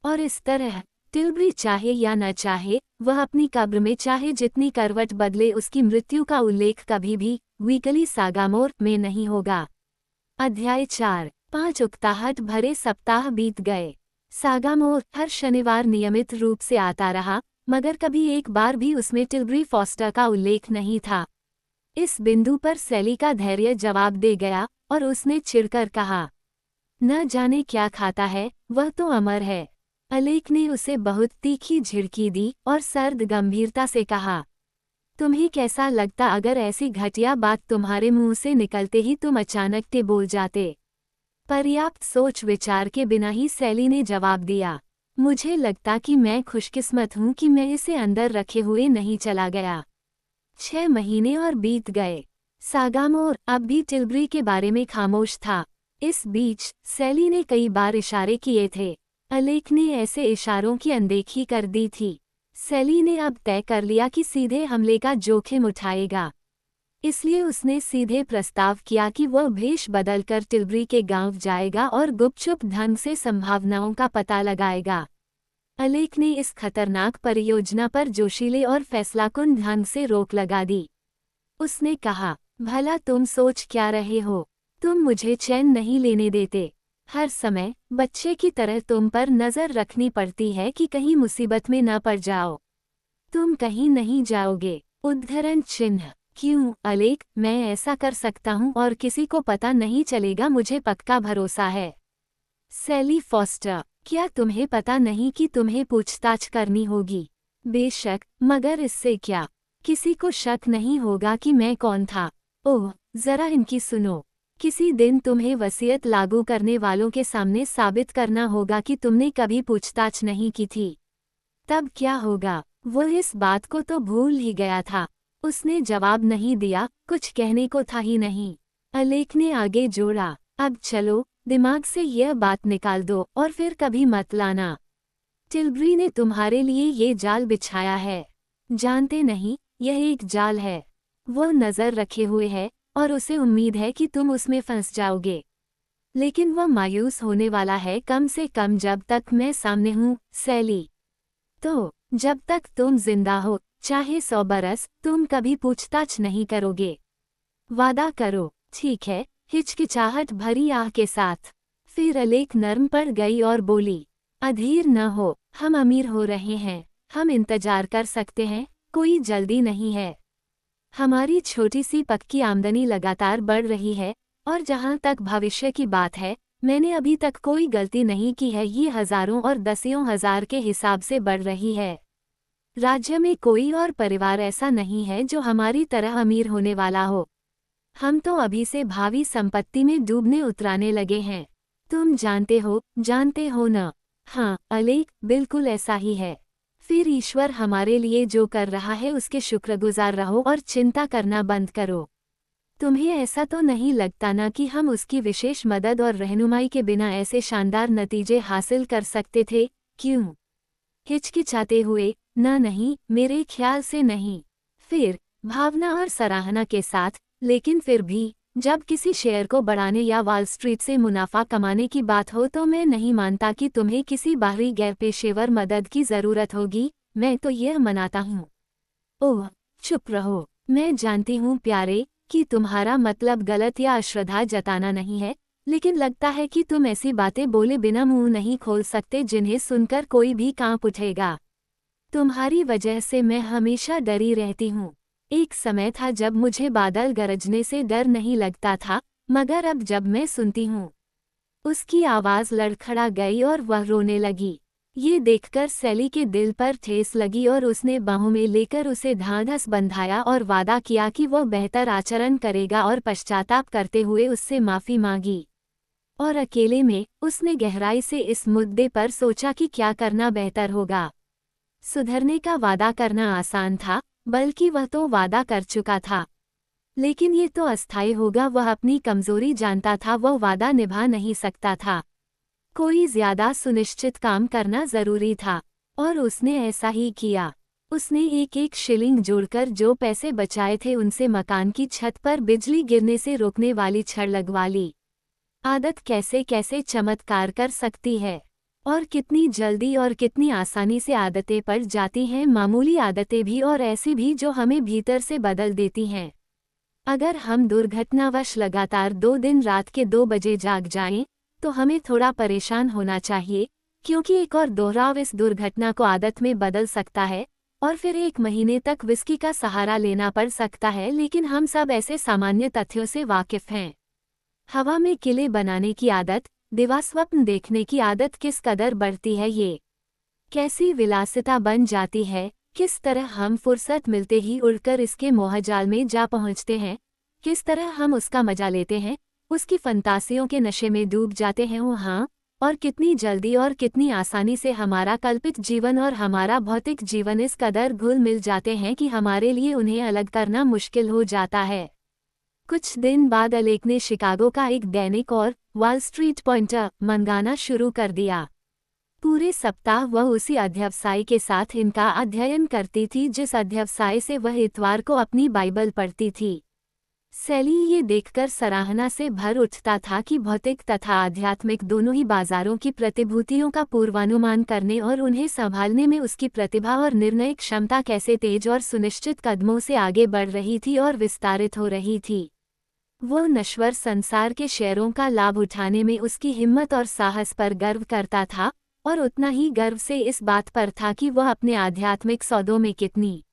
और इस तरह टिल्बरी चाहे या न चाहे, वह अपनी कब्र में चाहे जितनी करवट बदले, उसकी मृत्यु का उल्लेख कभी भी वीकली सागामोर में नहीं होगा। अध्याय 4। 5 उकताहट भरे सप्ताह बीत गए। सागामोर हर शनिवार नियमित रूप से आता रहा, मगर कभी एक बार भी उसमें टिल्बरी फॉस्टर का उल्लेख नहीं था। इस बिंदु पर सैली का धैर्य जवाब दे गया और उसने चिढ़कर कहा, न जाने क्या खाता है, वह तो अमर है। अलेख ने उसे बहुत तीखी झिड़की दी और सर्द गंभीरता से कहा, तुम्हें कैसा लगता अगर ऐसी घटिया बात तुम्हारे मुंह से निकलते ही तुम अचानक के बोल जाते? पर्याप्त सोच विचार के बिना ही सैली ने जवाब दिया, मुझे लगता कि मैं खुशकिस्मत हूं कि मैं इसे अंदर रखे हुए नहीं चला गया। 6 महीने और बीत गए। सागामोर अब भी टिल्बरी के बारे में खामोश था। इस बीच सैली ने कई बार इशारे किए थे। अलेख ने ऐसे इशारों की अनदेखी कर दी थी। सैली ने अब तय कर लिया कि सीधे हमले का जोखिम उठाएगा। इसलिए उसने सीधे प्रस्ताव किया कि वह भेष बदलकर टिल्बरी के गांव जाएगा और गुपचुप ढंग से संभावनाओं का पता लगाएगा। अलेख ने इस खतरनाक परियोजना पर जोशीले और फैसलाकुन ढंग से रोक लगा दी। उसने कहा, भला तुम सोच क्या रहे हो? तुम मुझे चैन नहीं लेने देते। हर समय बच्चे की तरह तुम पर नजर रखनी पड़ती है कि कहीं मुसीबत में न पड़ जाओ। तुम कहीं नहीं जाओगे। उद्धरण चिन्ह। क्यों अलेख, मैं ऐसा कर सकता हूं और किसी को पता नहीं चलेगा, मुझे पक्का भरोसा है। सैली फॉस्टर, क्या तुम्हें पता नहीं कि तुम्हें पूछताछ करनी होगी? बेशक, मगर इससे क्या? किसी को शक नहीं होगा कि मैं कौन था। ओह, जरा इनकी सुनो। किसी दिन तुम्हें वसीयत लागू करने वालों के सामने साबित करना होगा कि तुमने कभी पूछताछ नहीं की थी। तब क्या होगा? वो इस बात को तो भूल ही गया था। उसने जवाब नहीं दिया, कुछ कहने को था ही नहीं। अलेख ने आगे जोड़ा, अब चलो, दिमाग से यह बात निकाल दो और फिर कभी मत लाना। टिल्बरी ने तुम्हारे लिए ये जाल बिछाया है। जानते नहीं, यह एक जाल है। वो नज़र रखे हुए है और उसे उम्मीद है कि तुम उसमें फंस जाओगे। लेकिन वह मायूस होने वाला है, कम से कम जब तक मैं सामने हूँ, सैली। तो जब तक तुम जिंदा हो, चाहे 100 बरस, तुम कभी पूछताछ नहीं करोगे। वादा करो। ठीक है, हिचकिचाहट भरी आह के साथ। फिर अलेख नर्म पड़ गई और बोली, अधीर न हो, हम अमीर हो रहे हैं, हम इंतजार कर सकते हैं, कोई जल्दी नहीं है। हमारी छोटी सी पक्की आमदनी लगातार बढ़ रही है, और जहाँ तक भविष्य की बात है, मैंने अभी तक कोई गलती नहीं की है। ये हजारों और दसियों हजार के हिसाब से बढ़ रही है। राज्य में कोई और परिवार ऐसा नहीं है जो हमारी तरह अमीर होने वाला हो। हम तो अभी से भावी संपत्ति में डूबने उतराने लगे हैं। तुम जानते हो न? हाँ अलेख, बिल्कुल ऐसा ही है। फिर ईश्वर हमारे लिए जो कर रहा है उसके शुक्रगुजार रहो और चिंता करना बंद करो। तुम्हें ऐसा तो नहीं लगता ना कि हम उसकी विशेष मदद और रहनुमाई के बिना ऐसे शानदार नतीजे हासिल कर सकते थे? क्यों? हिचकिचाते हुए, नहीं, मेरे ख्याल से नहीं। फिर भावना और सराहना के साथ, लेकिन फिर भी जब किसी शेयर को बढ़ाने या वॉल स्ट्रीट से मुनाफा कमाने की बात हो तो मैं नहीं मानता कि तुम्हें किसी बाहरी गैर पेशेवर मदद की ज़रूरत होगी। मैं तो यह मनाता हूँ। ओह, चुप रहो। मैं जानती हूँ प्यारे कि तुम्हारा मतलब गलत या अश्रद्धा जताना नहीं है, लेकिन लगता है कि तुम ऐसी बातें बोले बिना मुंह नहीं खोल सकते जिन्हें सुनकर कोई भी कांप उठेगा। तुम्हारी वजह से मैं हमेशा डरी रहती हूँ। एक समय था जब मुझे बादल गरजने से डर नहीं लगता था, मगर अब जब मैं सुनती हूँ। उसकी आवाज़ लड़खड़ा गई और वह रोने लगी। ये देखकर सैली के दिल पर ठेस लगी और उसने बाहों में लेकर उसे ढांढस बंधाया और वादा किया कि वह बेहतर आचरण करेगा और पश्चाताप करते हुए उससे माफ़ी मांगी। और अकेले में उसने गहराई से इस मुद्दे पर सोचा कि क्या करना बेहतर होगा। सुधरने का वादा करना आसान था, बल्कि वह तो वादा कर चुका था। लेकिन ये तो अस्थायी होगा। वह अपनी कमजोरी जानता था, वह वादा निभा नहीं सकता था। कोई ज्यादा सुनिश्चित काम करना जरूरी था, और उसने ऐसा ही किया। उसने एक एक शिलिंग जोड़कर जो पैसे बचाए थे उनसे मकान की छत पर बिजली गिरने से रोकने वाली छड़ लगवा ली। आदत कैसे कैसे चमत्कार कर सकती है, और कितनी जल्दी और कितनी आसानी से आदतें पड़ जाती हैं, मामूली आदतें भी और ऐसी भी जो हमें भीतर से बदल देती हैं। अगर हम दुर्घटनावश लगातार 2 दिन रात के 2 बजे जाग जाएं, तो हमें थोड़ा परेशान होना चाहिए, क्योंकि एक और दोहराव इस दुर्घटना को आदत में बदल सकता है, और फिर 1 महीने तक विस्की का सहारा लेना पड़ सकता है। लेकिन हम सब ऐसे सामान्य तथ्यों से वाकिफ हैं। हवा में किले बनाने की आदत, दिवास्वप्न देखने की आदत किस कदर बढ़ती है, ये कैसी विलासिता बन जाती है, किस तरह हम फुर्सत मिलते ही उड़कर इसके मोहजाल में जा पहुंचते हैं, किस तरह हम उसका मजा लेते हैं, उसकी फंतासियों के नशे में डूब जाते हैं। वो हाँ, और कितनी जल्दी और कितनी आसानी से हमारा कल्पित जीवन और हमारा भौतिक जीवन इस कदर घुल मिल जाते हैं कि हमारे लिए उन्हें अलग करना मुश्किल हो जाता है। कुछ दिन बाद अलेख ने शिकागो का एक दैनिक और वॉल स्ट्रीट पॉइंटर मंगाना शुरू कर दिया। पूरे सप्ताह वह उसी अध्यवसाय के साथ इनका अध्ययन करती थी जिस अध्यवसाय से वह इतवार को अपनी बाइबल पढ़ती थी। सैली ये देखकर सराहना से भर उठता था कि भौतिक तथा आध्यात्मिक दोनों ही बाजारों की प्रतिभूतियों का पूर्वानुमान करने और उन्हें संभालने में उसकी प्रतिभा और निर्णय क्षमता कैसे तेज और सुनिश्चित कदमों से आगे बढ़ रही थी और विस्तारित हो रही थी। वो नश्वर संसार के शेयरों का लाभ उठाने में उसकी हिम्मत और साहस पर गर्व करता था, और उतना ही गर्व से इस बात पर था कि वह अपने आध्यात्मिक सौदों में कितनी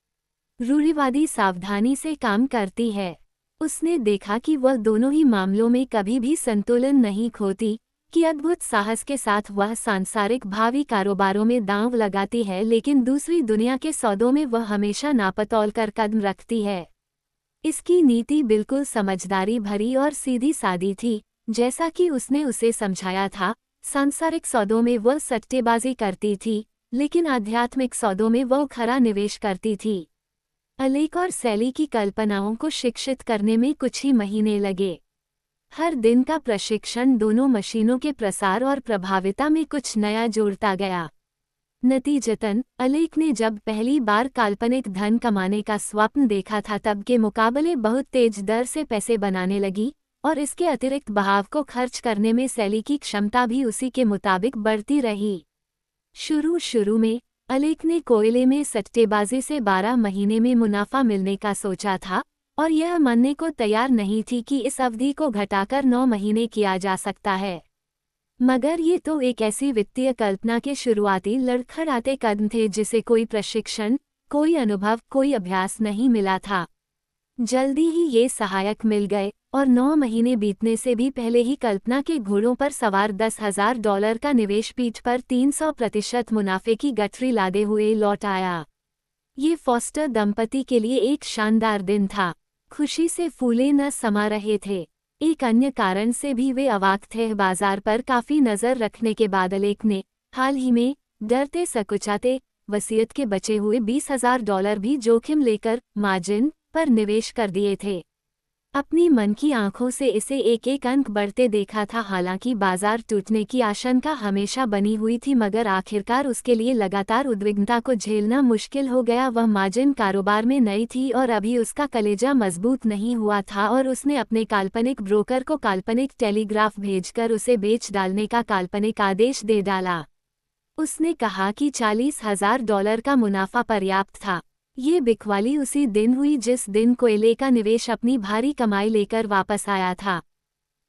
रूढ़िवादी सावधानी से काम करती है। उसने देखा कि वह दोनों ही मामलों में कभी भी संतुलन नहीं खोती, कि अद्भुत साहस के साथ वह सांसारिक भावी कारोबारों में दांव लगाती है, लेकिन दूसरी दुनिया के सौदों में वह हमेशा नापतोल कर कदम रखती है। इसकी नीति बिल्कुल समझदारी भरी और सीधी सादी थी, जैसा कि उसने उसे समझाया था। सांसारिक सौदों में वह सट्टेबाजी करती थी, लेकिन आध्यात्मिक सौदों में वह खरा निवेश करती थी। अलेक और सैली की कल्पनाओं को शिक्षित करने में कुछ ही महीने लगे। हर दिन का प्रशिक्षण दोनों मशीनों के प्रसार और प्रभाविता में कुछ नया जोड़ता गया। नतीजतन अलेक ने जब पहली बार काल्पनिक धन कमाने का स्वप्न देखा था तब के मुकाबले बहुत तेज दर से पैसे बनाने लगी, और इसके अतिरिक्त बहाव को खर्च करने में सैली की क्षमता भी उसी के मुताबिक बढ़ती रही। शुरू में अलेक ने कोयले में सट्टेबाजी से 12 महीने में मुनाफा मिलने का सोचा था, और यह मानने को तैयार नहीं थी कि इस अवधि को घटाकर 9 महीने किया जा सकता है। मगर ये तो एक ऐसी वित्तीय कल्पना के शुरुआती लड़खड़ाते कदम थे जिसे कोई प्रशिक्षण, कोई अनुभव, कोई अभ्यास नहीं मिला था। जल्दी ही ये सहायक मिल गए, और 9 महीने बीतने से भी पहले ही कल्पना के घोड़ों पर सवार $10,000 का निवेश पीठ पर 300% मुनाफे की गठरी लादे हुए लौट आया। ये फॉस्टर दंपति के लिए एक शानदार दिन था। खुशी से फूले न समा रहे थे। एक अन्य कारण से भी वे अवाक थे। बाजार पर काफी नजर रखने के बाद अलेक ने हाल ही में डरते सकुचाते वसीयत के बचे हुए $20,000 भी जोखिम लेकर मार्जिन पर निवेश कर दिए थे। अपनी मन की आंखों से इसे एक एक अंक बढ़ते देखा था। हालांकि बाजार टूटने की आशंका हमेशा बनी हुई थी, मगर आखिरकार उसके लिए लगातार उद्विग्नता को झेलना मुश्किल हो गया। वह मार्जिन कारोबार में नई थी और अभी उसका कलेजा मजबूत नहीं हुआ था, और उसने अपने काल्पनिक ब्रोकर को काल्पनिक टेलीग्राफ भेजकर उसे बेच डालने का काल्पनिक आदेश दे डाला। उसने कहा कि $40,000 का मुनाफा पर्याप्त था। ये बिकवाली उसी दिन हुई जिस दिन कोयले का निवेश अपनी भारी कमाई लेकर वापस आया था।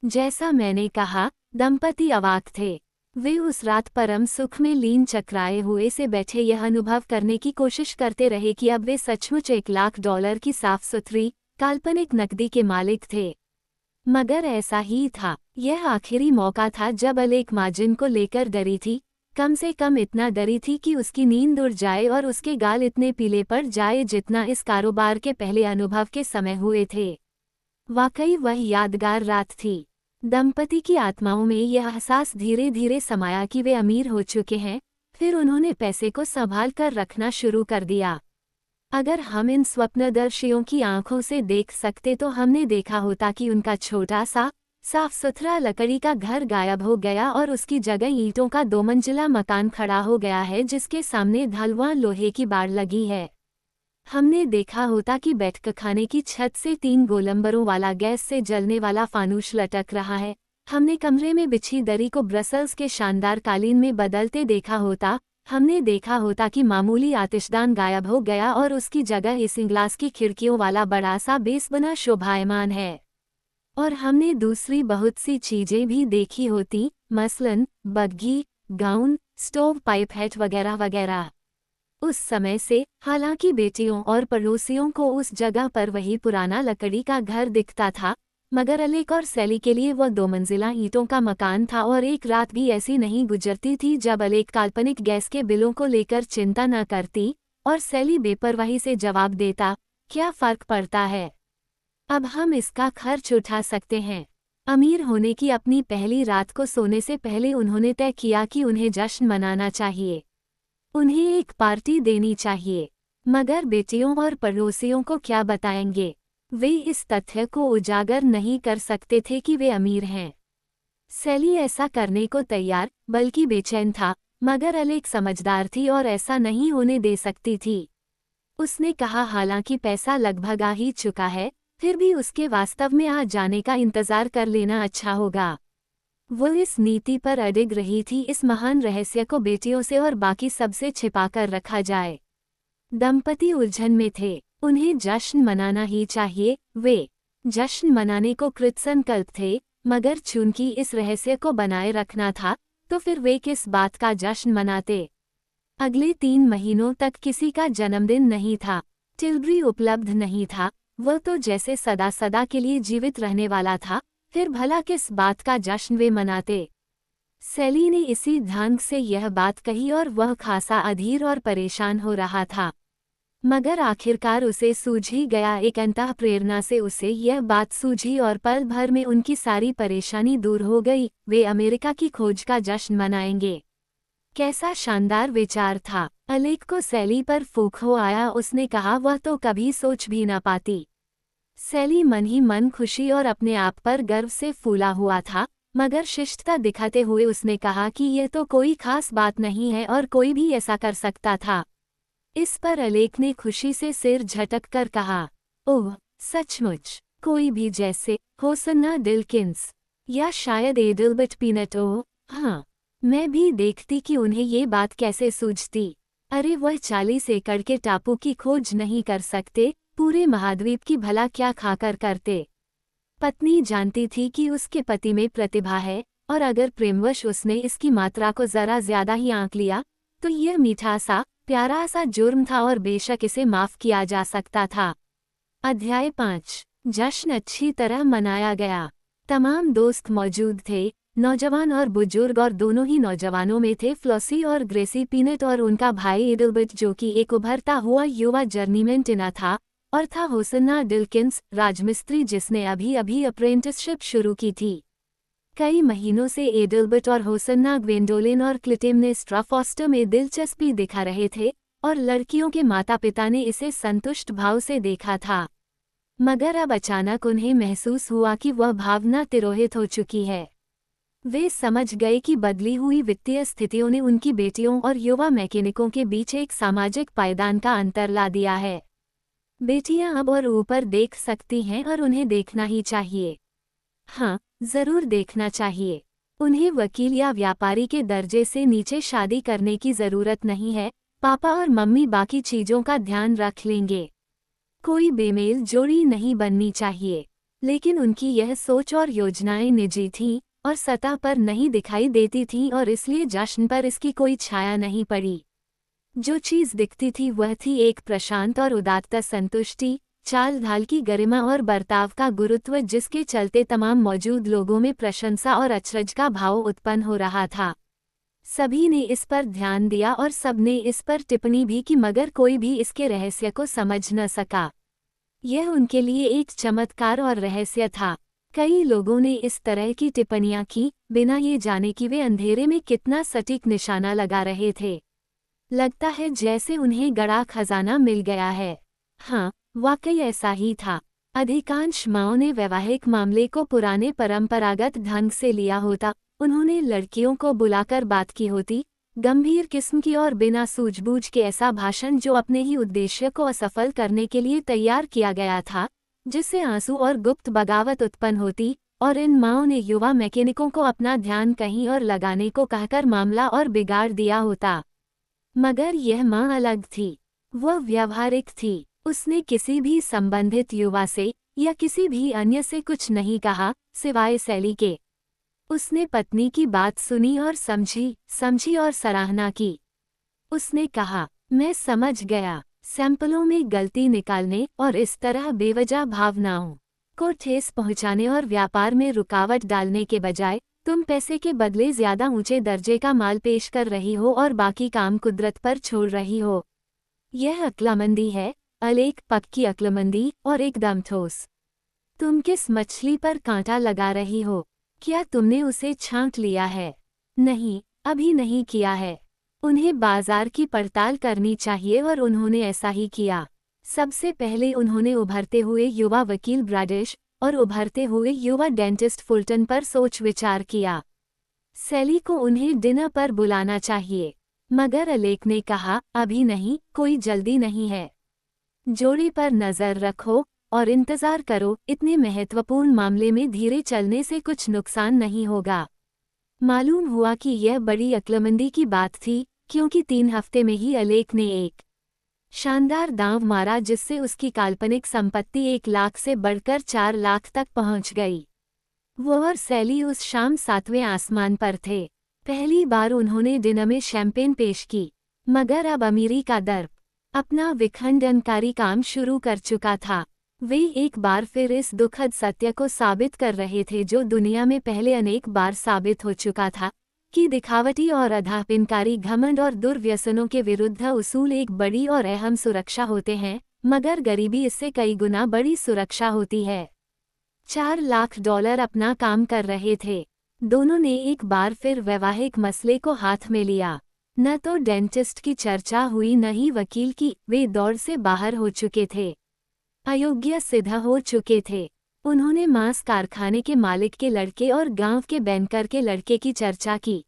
जैसा मैंने कहा, दंपति अवाक थे। वे उस रात परम सुख में लीन चकराए हुए से बैठे यह अनुभव करने की कोशिश करते रहे कि अब वे सचमुच $1,00,000 की साफ सुथरी काल्पनिक नकदी के मालिक थे। मगर ऐसा ही था। यह आखिरी मौका था जब अलेक मार्जिन को लेकर डरी थी। कम से कम इतना डरी थी कि उसकी नींद उड़ जाए और उसके गाल इतने पीले पड़ जाए जितना इस कारोबार के पहले अनुभव के समय हुए थे। वाकई वह यादगार रात थी। दंपति की आत्माओं में यह एहसास धीरे धीरे समाया कि वे अमीर हो चुके हैं। फिर उन्होंने पैसे को संभाल कर रखना शुरू कर दिया। अगर हम इन स्वप्नदर्शियों की आंखों से देख सकते तो हमने देखा होता कि उनका छोटा सा साफ सुथरा लकड़ी का घर गायब हो गया और उसकी जगह ईंटों का 2 मंजिला मकान खड़ा हो गया है जिसके सामने ढलवां लोहे की बाड़ लगी है। हमने देखा होता कि बैठकखाने की छत से 3 गोलंबरों वाला गैस से जलने वाला फानूस लटक रहा है। हमने कमरे में बिछी दरी को ब्रसल्स के शानदार कालीन में बदलते देखा होता। हमने देखा होता कि मामूली आतिशदान गायब हो गया और उसकी जगह इस ग्लास की खिड़कियों वाला बड़ा सा बेस बना शोभायमान है। और हमने दूसरी बहुत सी चीजें भी देखी होती, मसलन बग्घी, गाउन, स्टोव पाइप हैट वगैरह वगैरह। उस समय से हालांकि बेटियों और पड़ोसियों को उस जगह पर वही पुराना लकड़ी का घर दिखता था, मगर अलेक और सैली के लिए वह 2 मंजिला ईंटों का मकान था। और एक रात भी ऐसी नहीं गुजरती थी जब अलेक काल्पनिक गैस के बिलों को लेकर चिंता न करती और सैली बेपरवाही से जवाब देता, क्या फर्क पड़ता है, अब हम इसका खर्च उठा सकते हैं। अमीर होने की अपनी पहली रात को सोने से पहले उन्होंने तय किया कि उन्हें जश्न मनाना चाहिए, उन्हें एक पार्टी देनी चाहिए। मगर बेटियों और पड़ोसियों को क्या बताएंगे? वे इस तथ्य को उजागर नहीं कर सकते थे कि वे अमीर हैं। सैली ऐसा करने को तैयार बल्कि बेचैन था, मगर अलेक समझदार थी और ऐसा नहीं होने दे सकती थी। उसने कहा, हालांकि पैसा लगभग आ ही चुका है, फिर भी उसके वास्तव में आ जाने का इंतजार कर लेना अच्छा होगा। वो इस नीति पर अडिग रही थी, इस महान रहस्य को बेटियों से और बाकी सबसे छिपाकर रखा जाए। दंपति उलझन में थे, उन्हें जश्न मनाना ही चाहिए। वे जश्न मनाने को कृतसंकल्प थे, मगर चूंकि इस रहस्य को बनाए रखना था, तो फिर वे किस बात का जश्न मनाते? अगले 3 महीनों तक किसी का जन्मदिन नहीं था, टिलबरी उपलब्ध नहीं था, वह तो जैसे सदा सदा के लिए जीवित रहने वाला था। फिर भला किस बात का जश्न वे मनाते? सैली ने इसी ढंग से यह बात कही और वह खासा अधीर और परेशान हो रहा था। मगर आखिरकार उसे सूझ ही गया, एक अंतः प्रेरणा से उसे यह बात सूझी और पल भर में उनकी सारी परेशानी दूर हो गई। वे अमेरिका की खोज का जश्न मनाएंगे। कैसा शानदार विचार था। अलेक को सैली पर फूंक हो आया। उसने कहा, वह तो कभी सोच भी न पाती। सैली मन ही मन खुशी और अपने आप पर गर्व से फूला हुआ था, मगर शिष्टता दिखाते हुए उसने कहा कि यह तो कोई खास बात नहीं है और कोई भी ऐसा कर सकता था। इस पर अलेक ने खुशी से सिर झटक कर कहा, ओह सचमुच, कोई भी, जैसे होसन्ना डिल्किंस या शायद एडल्बर्ट पीनट। ओह हाँ, मैं भी देखती कि उन्हें ये बात कैसे सूझती। अरे वह 40 एकड़ के टापू की खोज नहीं कर सकते, पूरे महाद्वीप की भला क्या खाकर करते। पत्नी जानती थी कि उसके पति में प्रतिभा है, और अगर प्रेमवश उसने इसकी मात्रा को जरा ज्यादा ही आंक लिया तो यह मीठा सा प्यारा सा जुर्म था और बेशक इसे माफ किया जा सकता था। अध्याय 5। जश्न अच्छी तरह मनाया गया। तमाम दोस्त मौजूद थे, नौजवान और बुजुर्ग, और दोनों ही नौजवानों में थे फ्लॉसी और ग्रेसी पीनट और उनका भाई एडल्बर्ट, जो कि एक उभरता हुआ युवा जर्नीमैन टिना था, और था होसन्ना डिल्किंस, राजमिस्त्री जिसने अभी अभी अप्रेंटिसशिप शुरू की थी। कई महीनों से एडल्बर्ट और होसन्ना ग्वेंडोलिन और क्लिटेमनेस्ट्रा फॉस्टर में दिलचस्पी दिखा रहे थे, और लड़कियों के माता पिता ने इसे संतुष्ट भाव से देखा था। मगर अब अचानक उन्हें महसूस हुआ कि वह भावना तिरोहित हो चुकी है। वे समझ गए कि बदली हुई वित्तीय स्थितियों ने उनकी बेटियों और युवा मैकेनिकों के बीच एक सामाजिक पायदान का अंतर ला दिया है। बेटियां अब और ऊपर देख सकती हैं और उन्हें देखना ही चाहिए। हाँ, जरूर देखना चाहिए। उन्हें वकील या व्यापारी के दर्जे से नीचे शादी करने की जरूरत नहीं है। पापा और मम्मी बाकी चीजों का ध्यान रख लेंगे। कोई बेमेल जोड़ी नहीं बननी चाहिए। लेकिन उनकी यह सोच और योजनाएं निजी थीं और सतह पर नहीं दिखाई देती थीं, और इसलिए जश्न पर इसकी कोई छाया नहीं पड़ी। जो चीज दिखती थी वह थी एक प्रशांत और उदात्त संतुष्टि, चाल ढाल की गरिमा और बर्ताव का गुरुत्व, जिसके चलते तमाम मौजूद लोगों में प्रशंसा और अचरज का भाव उत्पन्न हो रहा था। सभी ने इस पर ध्यान दिया और सबने इस पर टिप्पणी भी की, मगर कोई भी इसके रहस्य को समझ न सका। यह उनके लिए एक चमत्कार और रहस्य था। कई लोगों ने इस तरह की टिप्पणियां की, बिना ये जाने कि वे अंधेरे में कितना सटीक निशाना लगा रहे थे। लगता है जैसे उन्हें गड़ा खजाना मिल गया है। हाँ, वाकई ऐसा ही था। अधिकांश माँओं ने वैवाहिक मामले को पुराने परंपरागत ढंग से लिया होता। उन्होंने लड़कियों को बुलाकर बात की होती, गंभीर किस्म की और बिना सूझबूझ के ऐसा भाषण जो अपने ही उद्देश्य को असफल करने के लिए तैयार किया गया था, जिससे आंसू और गुप्त बगावत उत्पन्न होती, और इन माँओं ने युवा मैकेनिकों को अपना ध्यान कहीं और लगाने को कहकर मामला और बिगाड़ दिया होता। मगर यह माँ अलग थी। वह व्यावहारिक थी। उसने किसी भी संबंधित युवा से या किसी भी अन्य से कुछ नहीं कहा, सिवाय सैली के। उसने पत्नी की बात सुनी और समझी और सराहना की। उसने कहा, मैं समझ गया। सैंपलों में गलती निकालने और इस तरह बेवजह भावनाओं को ठेस पहुंचाने और व्यापार में रुकावट डालने के बजाय तुम पैसे के बदले ज्यादा ऊंचे दर्जे का माल पेश कर रही हो और बाकी काम कुदरत पर छोड़ रही हो। यह अक्लमंदी है, अलेक, पक्की अक्लमंदी और एकदम ठोस। तुम किस मछली पर कांटा लगा रही हो? क्या तुमने उसे छांट लिया है? नहीं, अभी नहीं किया है। उन्हें बाजार की पड़ताल करनी चाहिए और उन्होंने ऐसा ही किया। सबसे पहले उन्होंने उभरते हुए युवा वकील ब्रैडिश और उभरते हुए युवा डेंटिस्ट फुलटन पर सोच विचार किया। सैली को उन्हें डिनर पर बुलाना चाहिए, मगर अलेक ने कहा, अभी नहीं, कोई जल्दी नहीं है। जोड़ी पर नजर रखो और इंतजार करो। इतने महत्वपूर्ण मामले में धीरे चलने से कुछ नुकसान नहीं होगा। मालूम हुआ कि यह बड़ी अक्लमंदी की बात थी, क्योंकि 3 हफ्ते में ही अलेक ने एक शानदार दांव मारा, जिससे उसकी काल्पनिक संपत्ति 1 लाख से बढ़कर 4 लाख तक पहुंच गई। वो और सैली उस शाम 7वें आसमान पर थे। पहली बार उन्होंने डिनर में शैंपेन पेश की, मगर अब अमीरी का दर्प अपना विखंडनकारी काम शुरू कर चुका था। वे एक बार फिर इस दुखद सत्य को साबित कर रहे थे, जो दुनिया में पहले अनेक बार साबित हो चुका था, कि दिखावटी और अधापिनकारी घमंड और दुर्व्यसनों के विरुद्ध उसूल एक बड़ी और अहम सुरक्षा होते हैं, मगर गरीबी इससे कई गुना बड़ी सुरक्षा होती है। $4 लाख अपना काम कर रहे थे। दोनों ने एक बार फिर वैवाहिक मसले को हाथ में लिया। न तो डेंटिस्ट की चर्चा हुई न ही वकील की, वे दौड़ से बाहर हो चुके थे, अयोग्य सिद्ध हो चुके थे। उन्होंने मांस कारखाने के मालिक के लड़के और गांव के बैंकर के लड़के की चर्चा की,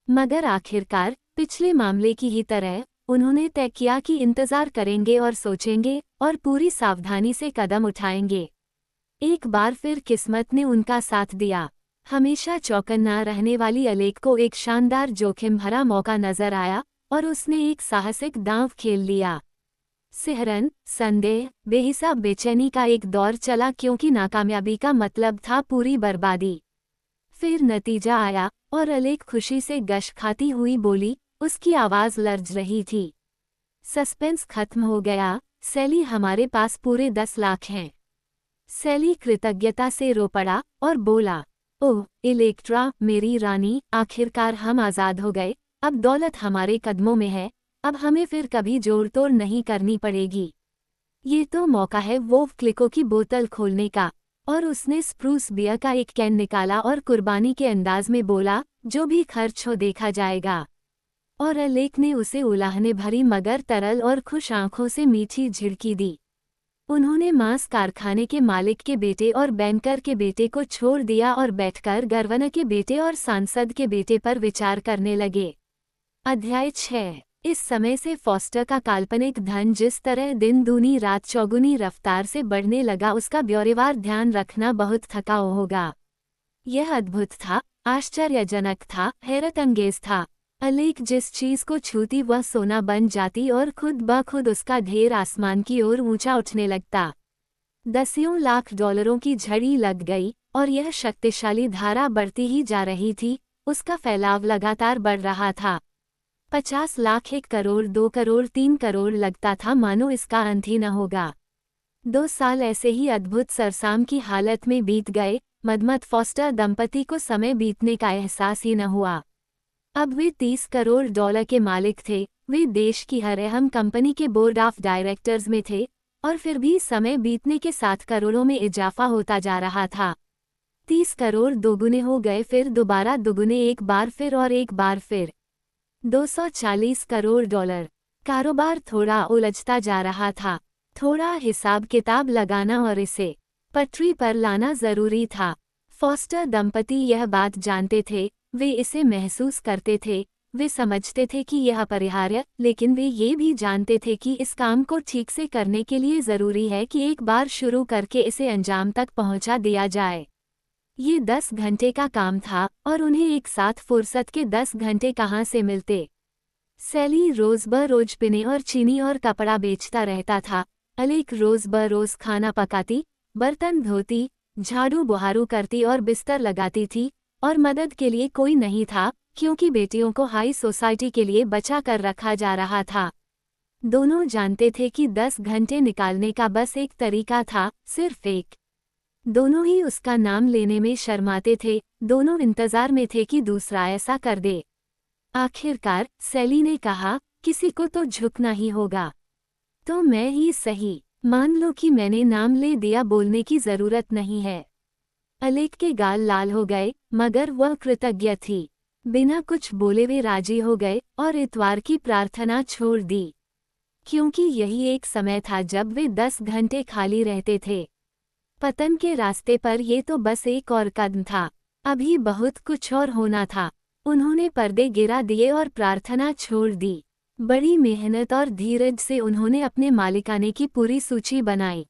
मगर आखिरकार पिछले मामले की ही तरह उन्होंने तय किया कि इंतजार करेंगे और सोचेंगे और पूरी सावधानी से कदम उठाएंगे। एक बार फिर किस्मत ने उनका साथ दिया। हमेशा चौकन्ना रहने वाली अलेक को एक शानदार जोखिम भरा मौका नजर आया और उसने एक साहसिक दांव खेल लिया। सिहरन, संदेह, बेहिसाब बेचैनी का एक दौर चला क्योंकि नाकामयाबी का मतलब था पूरी बर्बादी। फिर नतीजा आया और अलेक खुशी से गश खाती हुई बोली, उसकी आवाज लर्ज रही थी। सस्पेंस खत्म हो गया। सैली, हमारे पास पूरे 10 लाख हैं। सैली कृतज्ञता से रो पड़ा और बोला, ओह इलेक्ट्रा, मेरी रानी, आखिरकार हम आज़ाद हो गए। अब दौलत हमारे कदमों में है। अब हमें फिर कभी जोड़ तोड़ नहीं करनी पड़ेगी। ये तो मौका है वो क्लिको की बोतल खोलने का। और उसने स्प्रूस बियर का एक कैन निकाला और कुर्बानी के अंदाज में बोला, जो भी खर्च हो देखा जाएगा। और अलेक ने उसे उलाहने भरी मगर तरल और खुश आंखों से मीठी झिड़की दी। उन्होंने मांस कारखाने के मालिक के बेटे और बैंकर के बेटे को छोड़ दिया और बैठकर गवर्नर के बेटे और सांसद के बेटे पर विचार करने लगे। अध्याय 6। इस समय से फॉस्टर का काल्पनिक धन जिस तरह दिन दूनी रात चौगुनी रफ्तार से बढ़ने लगा, उसका ब्यौरेवार ध्यान रखना बहुत थकाऊ होगा। यह अद्भुत था, आश्चर्यजनक था, हैरतअंगेज था। अलेक जिस चीज को छूती वह सोना बन जाती और खुद ब खुद उसका ढेर आसमान की ओर ऊंचा उठने लगता। $10 लाख की झड़ी लग गई और यह शक्तिशाली धारा बढ़ती ही जा रही थी। उसका फैलाव लगातार बढ़ रहा था। 50 लाख, 1 करोड़, 2 करोड़, 3 करोड़, लगता था मानो इसका अंत ही न होगा। 2 साल ऐसे ही अद्भुत सरसाम की हालत में बीत गए। मदमत फॉस्टर दंपति को समय बीतने का एहसास ही न हुआ। अब वे $30 करोड़ के मालिक थे। वे देश की हर अहम कंपनी के बोर्ड ऑफ डायरेक्टर्स में थे और फिर भी समय बीतने के साथ करोड़ों में इजाफा होता जा रहा था। 30 करोड़ दोगुने हो गए, फिर दोबारा दोगुने, एक बार फिर और एक बार फिर। $240 करोड़। कारोबार थोड़ा उलझता जा रहा था। थोड़ा हिसाब किताब लगाना और इसे पटरी पर लाना जरूरी था। फॉस्टर दंपति यह बात जानते थे, वे इसे महसूस करते थे, वे समझते थे कि यह अपरिहार्य, लेकिन वे ये भी जानते थे कि इस काम को ठीक से करने के लिए ज़रूरी है कि एक बार शुरू करके इसे अंजाम तक पहुंचा दिया जाए। ये 10 घंटे का काम था और उन्हें एक साथ फुर्सत के 10 घंटे कहाँ से मिलते। सैली रोज ब रोज पिने और चीनी और कपड़ा बेचता रहता था। अलेक रोज ब रोज खाना पकाती, बर्तन धोती, झाड़ू बुहारू करती और बिस्तर लगाती थी और मदद के लिए कोई नहीं था क्योंकि बेटियों को हाई सोसाइटी के लिए बचा कर रखा जा रहा था। दोनों जानते थे कि 10 घंटे निकालने का बस एक तरीका था, सिर्फ एक। दोनों ही उसका नाम लेने में शर्माते थे। दोनों इंतजार में थे कि दूसरा ऐसा कर दे। आखिरकार सैली ने कहा, किसी को तो झुकना ही होगा। तो मैं ही सही, मान लो कि मैंने नाम ले दिया, बोलने की जरूरत नहीं है। अलेक के गाल लाल हो गए, मगर वह कृतज्ञ थी। बिना कुछ बोले वे राजी हो गए और इतवार की प्रार्थना छोड़ दी, क्योंकि यही एक समय था जब वे 10 घंटे खाली रहते थे। पतन के रास्ते पर ये तो बस एक और कदम था, अभी बहुत कुछ और होना था। उन्होंने पर्दे गिरा दिए और प्रार्थना छोड़ दी। बड़ी मेहनत और धीरज से उन्होंने अपने मालिकाने की पूरी सूची बनाई।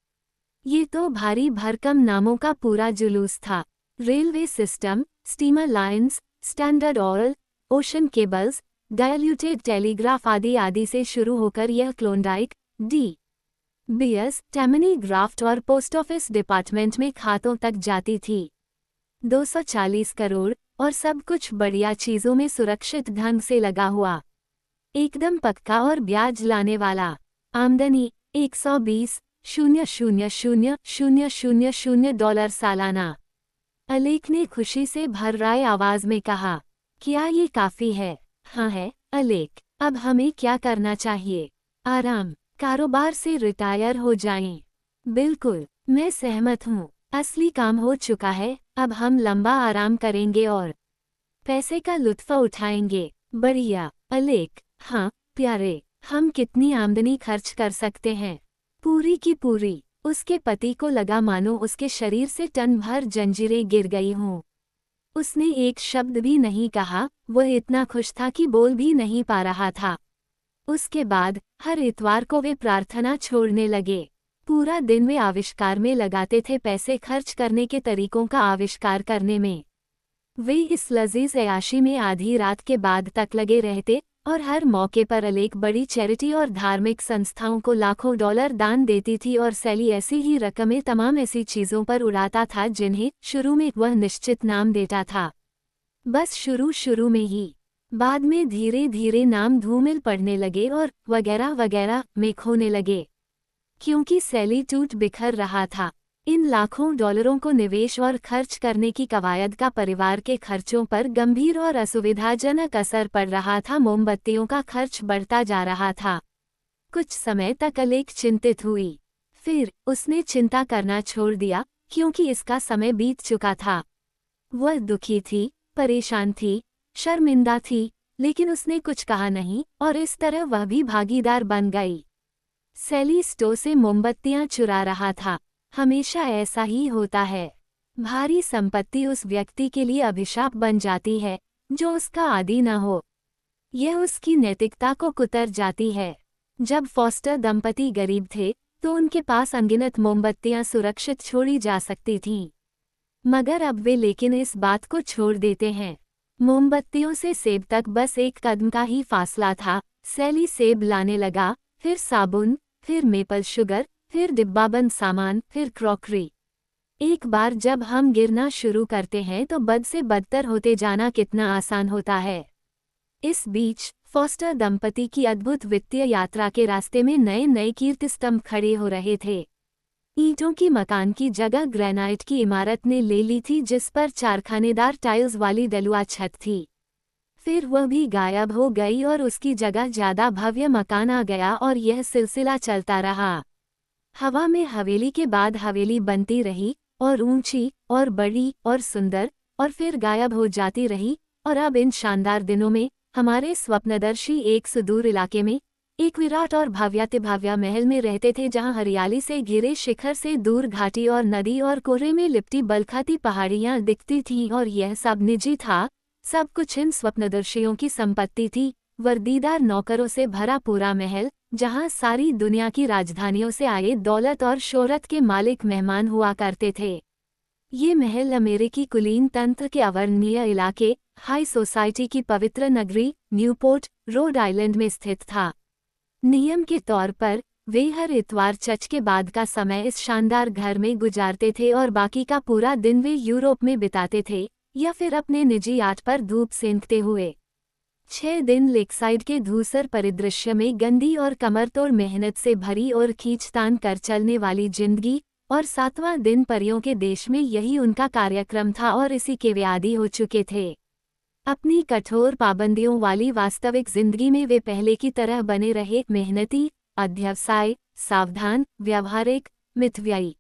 ये तो भारी भरकम नामों का पूरा जुलूस था। Railway system, steamer lines, standard oil, ocean cables, diluted telegraph आदि आदि से शुरू होकर यह क्लोंडाइक, डी.बी.एस, टैमनी ग्राफ्ट और पोस्ट ऑफिस डिपार्टमेंट में खातों तक जाती थी। 240 करोड़ और सब कुछ बढ़िया चीजों में सुरक्षित ढंग से लगा हुआ, एकदम पक्का और ब्याज लाने वाला। आमदनी 120,000,000 डॉलर सालाना। अलेक ने खुशी से भर्राए आवाज में कहा, क्या ये काफी है? हाँ है, अलेक। अब हमें क्या करना चाहिए? आराम, कारोबार से रिटायर हो जाएं। बिल्कुल, मैं सहमत हूँ। असली काम हो चुका है, अब हम लंबा आराम करेंगे और पैसे का लुत्फ उठाएंगे। बढ़िया, अलेक। हाँ, प्यारे, हम कितनी आमदनी खर्च कर सकते हैं? पूरी की पूरी। उसके पति को लगा मानो उसके शरीर से टन भर जंजीरें गिर गई हों। उसने एक शब्द भी नहीं कहा, वह इतना खुश था कि बोल भी नहीं पा रहा था। उसके बाद हर इतवार को वे प्रार्थना छोड़ने लगे। पूरा दिन वे आविष्कार में लगाते थे, पैसे खर्च करने के तरीकों का आविष्कार करने में। वे इस लजीज अयाशी में आधी रात के बाद तक लगे रहते और हर मौके पर अलेक बड़ी चैरिटी और धार्मिक संस्थाओं को लाखों डॉलर दान देती थी और सैली ऐसी ही रकमें तमाम ऐसी चीज़ों पर उड़ाता था जिन्हें शुरू में वह निश्चित नाम देता था। बस शुरू में ही। बाद में धीरे धीरे नाम धूमिल पड़ने लगे और वगैरह वगैरह में खोने लगे, क्योंकि सैली टूट बिखर रहा था। इन लाखों डॉलरों को निवेश और खर्च करने की कवायद का परिवार के खर्चों पर गंभीर और असुविधाजनक असर पड़ रहा था। मोमबत्तियों का खर्च बढ़ता जा रहा था। कुछ समय तक अलेक चिंतित हुई, फिर उसने चिंता करना छोड़ दिया, क्योंकि इसका समय बीत चुका था। वह दुखी थी, परेशान थी, शर्मिंदा थी, लेकिन उसने कुछ कहा नहीं और इस तरह वह भी भागीदार बन गई। सैली स्टोव से मोमबत्तियां चुरा रहा था। हमेशा ऐसा ही होता है। भारी संपत्ति उस व्यक्ति के लिए अभिशाप बन जाती है जो उसका आदी न हो। यह उसकी नैतिकता को कुतर जाती है। जब फॉस्टर दंपति गरीब थे तो उनके पास अनगिनत मोमबत्तियां सुरक्षित छोड़ी जा सकती थीं। मगर अब वे लेकिन इस बात को छोड़ देते हैं। मोमबत्तियों से सेब तक बस एक कदम का ही फासला था। सैली सेब लाने लगा, फिर साबुन, फिर मेपल शुगर, फिर डिब्बाबंद सामान, फिर क्रॉकरी। एक बार जब हम गिरना शुरू करते हैं तो बद से बदतर होते जाना कितना आसान होता है। इस बीच फॉस्टर दंपति की अद्भुत वित्तीय यात्रा के रास्ते में नए नए कीर्तिस्तंभ खड़े हो रहे थे। ईंटों की मकान की जगह ग्रेनाइट की इमारत ने ले ली थी, जिस पर चारखानेदार टाइल्स वाली डलुआ छत थी। फिर वह भी गायब हो गई और उसकी जगह ज्यादा भव्य मकान आ गया और यह सिलसिला चलता रहा। हवा में हवेली के बाद हवेली बनती रही और ऊंची और बड़ी और सुंदर, और फिर गायब हो जाती रही। और अब इन शानदार दिनों में हमारे स्वप्नदर्शी एक सुदूर इलाके में एक विराट और भव्यातिभव्य महल में रहते थे, जहां हरियाली से घिरे शिखर से दूर घाटी और नदी और कोहरे में लिपटी बलखाती पहाड़ियां दिखती थीं, और यह सब निजी था। सब कुछ इन स्वप्नदर्शियों की संपत्ति थी। वर्दीदार नौकरों से भरा पूरा महल, जहां सारी दुनिया की राजधानियों से आए दौलत और शोहरत के मालिक मेहमान हुआ करते थे। ये महल अमेरिकी कुलीन तंत्र के अवर्णनीय इलाके हाई सोसाइटी की पवित्र नगरी न्यूपोर्ट, रोड आइलैंड में स्थित था। नियम के तौर पर वे हर इतवार चर्च के बाद का समय इस शानदार घर में गुजारते थे और बाकी का पूरा दिन वे यूरोप में बिताते थे, या फिर अपने निजी याट पर धूप सेंकते हुए। 6 दिन लेकसाइड के धूसर परिदृश्य में गंदी और कमरतोड़ मेहनत से भरी और खींचतान कर चलने वाली जिंदगी, और 7वां दिन परियों के देश में यही उनका कार्यक्रम था और इसी के वे आदी हो चुके थे। अपनी कठोर पाबंदियों वाली वास्तविक जिंदगी में वे पहले की तरह बने रहे, मेहनती, अध्यवसाय, सावधान, व्यावहारिक, मितव्ययी।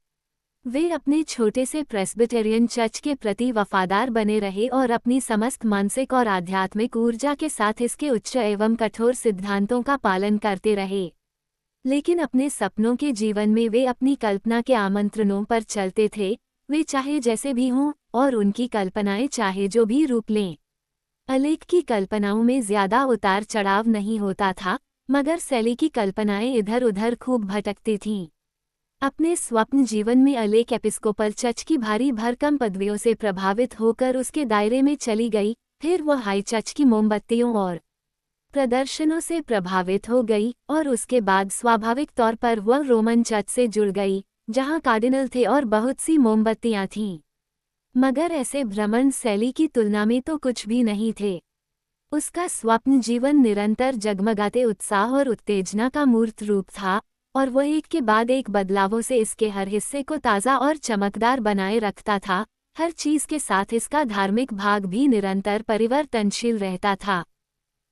वे अपने छोटे से प्रेस्बिटेरियन चर्च के प्रति वफादार बने रहे और अपनी समस्त मानसिक और आध्यात्मिक ऊर्जा के साथ इसके उच्च एवं कठोर सिद्धांतों का पालन करते रहे। लेकिन अपने सपनों के जीवन में वे अपनी कल्पना के आमंत्रणों पर चलते थे, वे चाहे जैसे भी हों और उनकी कल्पनाएं चाहे जो भी रूप लें। अलेक की कल्पनाओं में ज्यादा उतार चढ़ाव नहीं होता था, मगर सैली की कल्पनाएं इधर उधर खूब भटकती थीं। अपने स्वप्न जीवन में अलेक एपिस्कोपल चर्च की भारी भरकम पदवियों से प्रभावित होकर उसके दायरे में चली गई। फिर वह हाई चर्च की मोमबत्तियों और प्रदर्शनों से प्रभावित हो गई, और उसके बाद स्वाभाविक तौर पर वह रोमन चर्च से जुड़ गई, जहां कार्डिनल थे और बहुत सी मोमबत्तियां थीं। मगर ऐसे भ्रमण सैली की तुलना में तो कुछ भी नहीं थे। उसका स्वप्न जीवन निरंतर जगमगाते उत्साह और उत्तेजना का मूर्त रूप था, और वह एक के बाद एक बदलावों से इसके हर हिस्से को ताज़ा और चमकदार बनाए रखता था। हर चीज के साथ इसका धार्मिक भाग भी निरंतर परिवर्तनशील रहता था।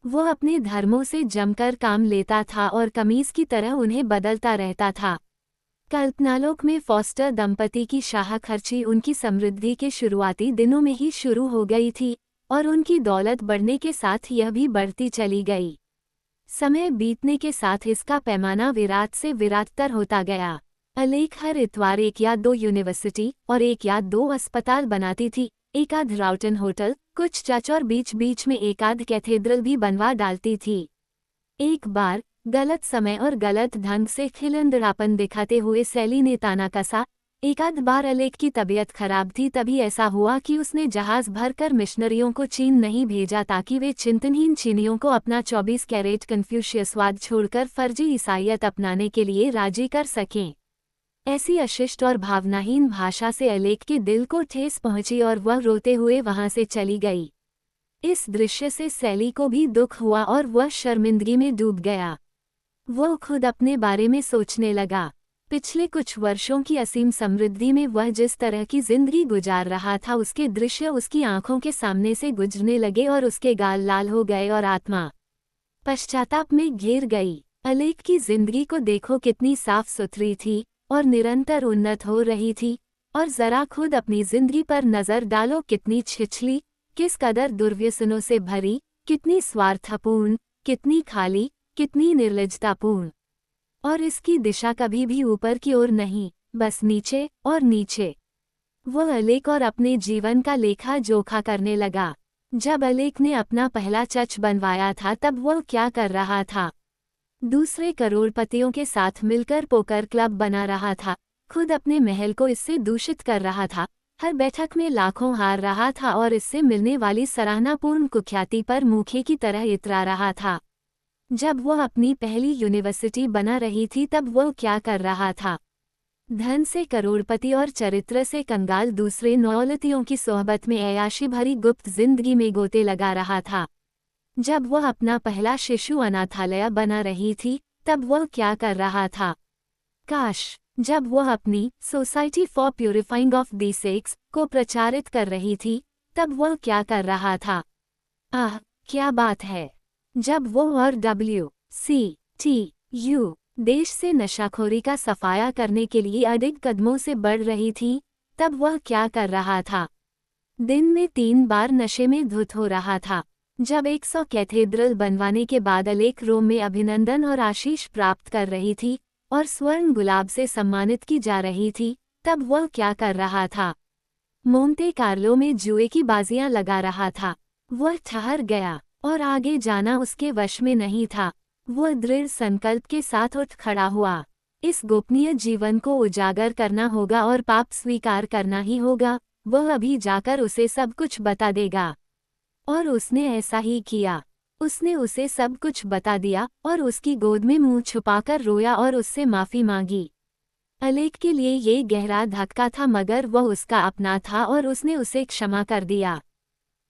वो अपने धर्मों से जमकर काम लेता था और कमीज की तरह उन्हें बदलता रहता था। कल्पनालोक में फॉस्टर दंपति की शाह खर्ची उनकी समृद्धि के शुरुआती दिनों में ही शुरू हो गई थी और उनकी दौलत बढ़ने के साथ यह भी बढ़ती चली गई। समय बीतने के साथ इसका पैमाना विराट से विराटतर होता गया। अलेख हर इतवार एक या दो यूनिवर्सिटी और एक या दो अस्पताल बनाती थी, एक आध राउटन होटल, कुछ चर्च और बीच बीच में एक आध कैथेड्रल भी बनवा डालती थी। एक बार गलत समय और गलत ढंग से खिलंदड़ापन दिखाते हुए सैली ने ताना कसा। एक आध बार अलेख की तबीयत खराब थी, तभी ऐसा हुआ कि उसने जहाज भरकर मिशनरियों को चीन नहीं भेजा ताकि वे चिंतनहीन चीनियों को अपना 24 कैरेट कन्फ्यूशियसवाद छोड़कर फर्जी ईसाइयत अपनाने के लिए राजी कर सकें। ऐसी अशिष्ट और भावनाहीन भाषा से अलेख के दिल को ठेस पहुंची और वह रोते हुए वहां से चली गई। इस दृश्य से सैली को भी दुख हुआ और वह शर्मिंदगी में डूब गया। वो खुद अपने बारे में सोचने लगा। पिछले कुछ वर्षों की असीम समृद्धि में वह जिस तरह की जिंदगी गुजार रहा था, उसके दृश्य उसकी आंखों के सामने से गुजरने लगे और उसके गाल लाल हो गए और आत्मा पश्चाताप में घिर गई। अलेख की जिंदगी को देखो, कितनी साफ सुथरी थी और निरंतर उन्नत हो रही थी, और जरा खुद अपनी जिंदगी पर नजर डालो, कितनी छिछली, किस कदर दुर्व्यसनों से भरी, कितनी स्वार्थपूर्ण, कितनी खाली, कितनी निर्लज्जतापूर्ण। और इसकी दिशा कभी भी ऊपर की ओर नहीं, बस नीचे और नीचे। वह अलेख और अपने जीवन का लेखा जोखा करने लगा। जब अलेख ने अपना पहला चर्च बनवाया था तब वह क्या कर रहा था? दूसरे करोड़पतियों के साथ मिलकर पोकर क्लब बना रहा था, खुद अपने महल को इससे दूषित कर रहा था, हर बैठक में लाखों हार रहा था और इससे मिलने वाली सराहनापूर्ण कुख्याति पर मूखे की तरह इतरा रहा था। जब वह अपनी पहली यूनिवर्सिटी बना रही थी तब वह क्या कर रहा था? धन से करोड़पति और चरित्र से कंगाल दूसरे नौलतियों की सोहबत में ऐयाशी भरी गुप्त जिंदगी में गोते लगा रहा था। जब वह अपना पहला शिशु अनाथालय बना रही थी तब वह क्या कर रहा था? काश जब वह अपनी society for purifying of the sex को प्रचारित कर रही थी तब वह क्या कर रहा था? आह, क्या बात है! जब वो और WCTU देश से नशाखोरी का सफाया करने के लिए अडिग कदमों से बढ़ रही थी तब वह क्या कर रहा था? दिन में 3 बार नशे में धुत हो रहा था। जब 100 कैथेड्रल बनवाने के बाद अलेख रोम में अभिनंदन और आशीष प्राप्त कर रही थी और स्वर्ण गुलाब से सम्मानित की जा रही थी तब वह क्या कर रहा था? मोंटे कार्लो में जुए की बाजियां लगा रहा था। वह ठहर गया और आगे जाना उसके वश में नहीं था। वह दृढ़ संकल्प के साथ उठ खड़ा हुआ। इस गोपनीय जीवन को उजागर करना होगा और पाप स्वीकार करना ही होगा। वह अभी जाकर उसे सब कुछ बता देगा। और उसने ऐसा ही किया। उसने उसे सब कुछ बता दिया और उसकी गोद में मुंह छुपाकर रोया और उससे माफी मांगी। अलेख के लिए ये गहरा धक्का था, मगर वह उसका अपना था और उसने उसे क्षमा कर दिया।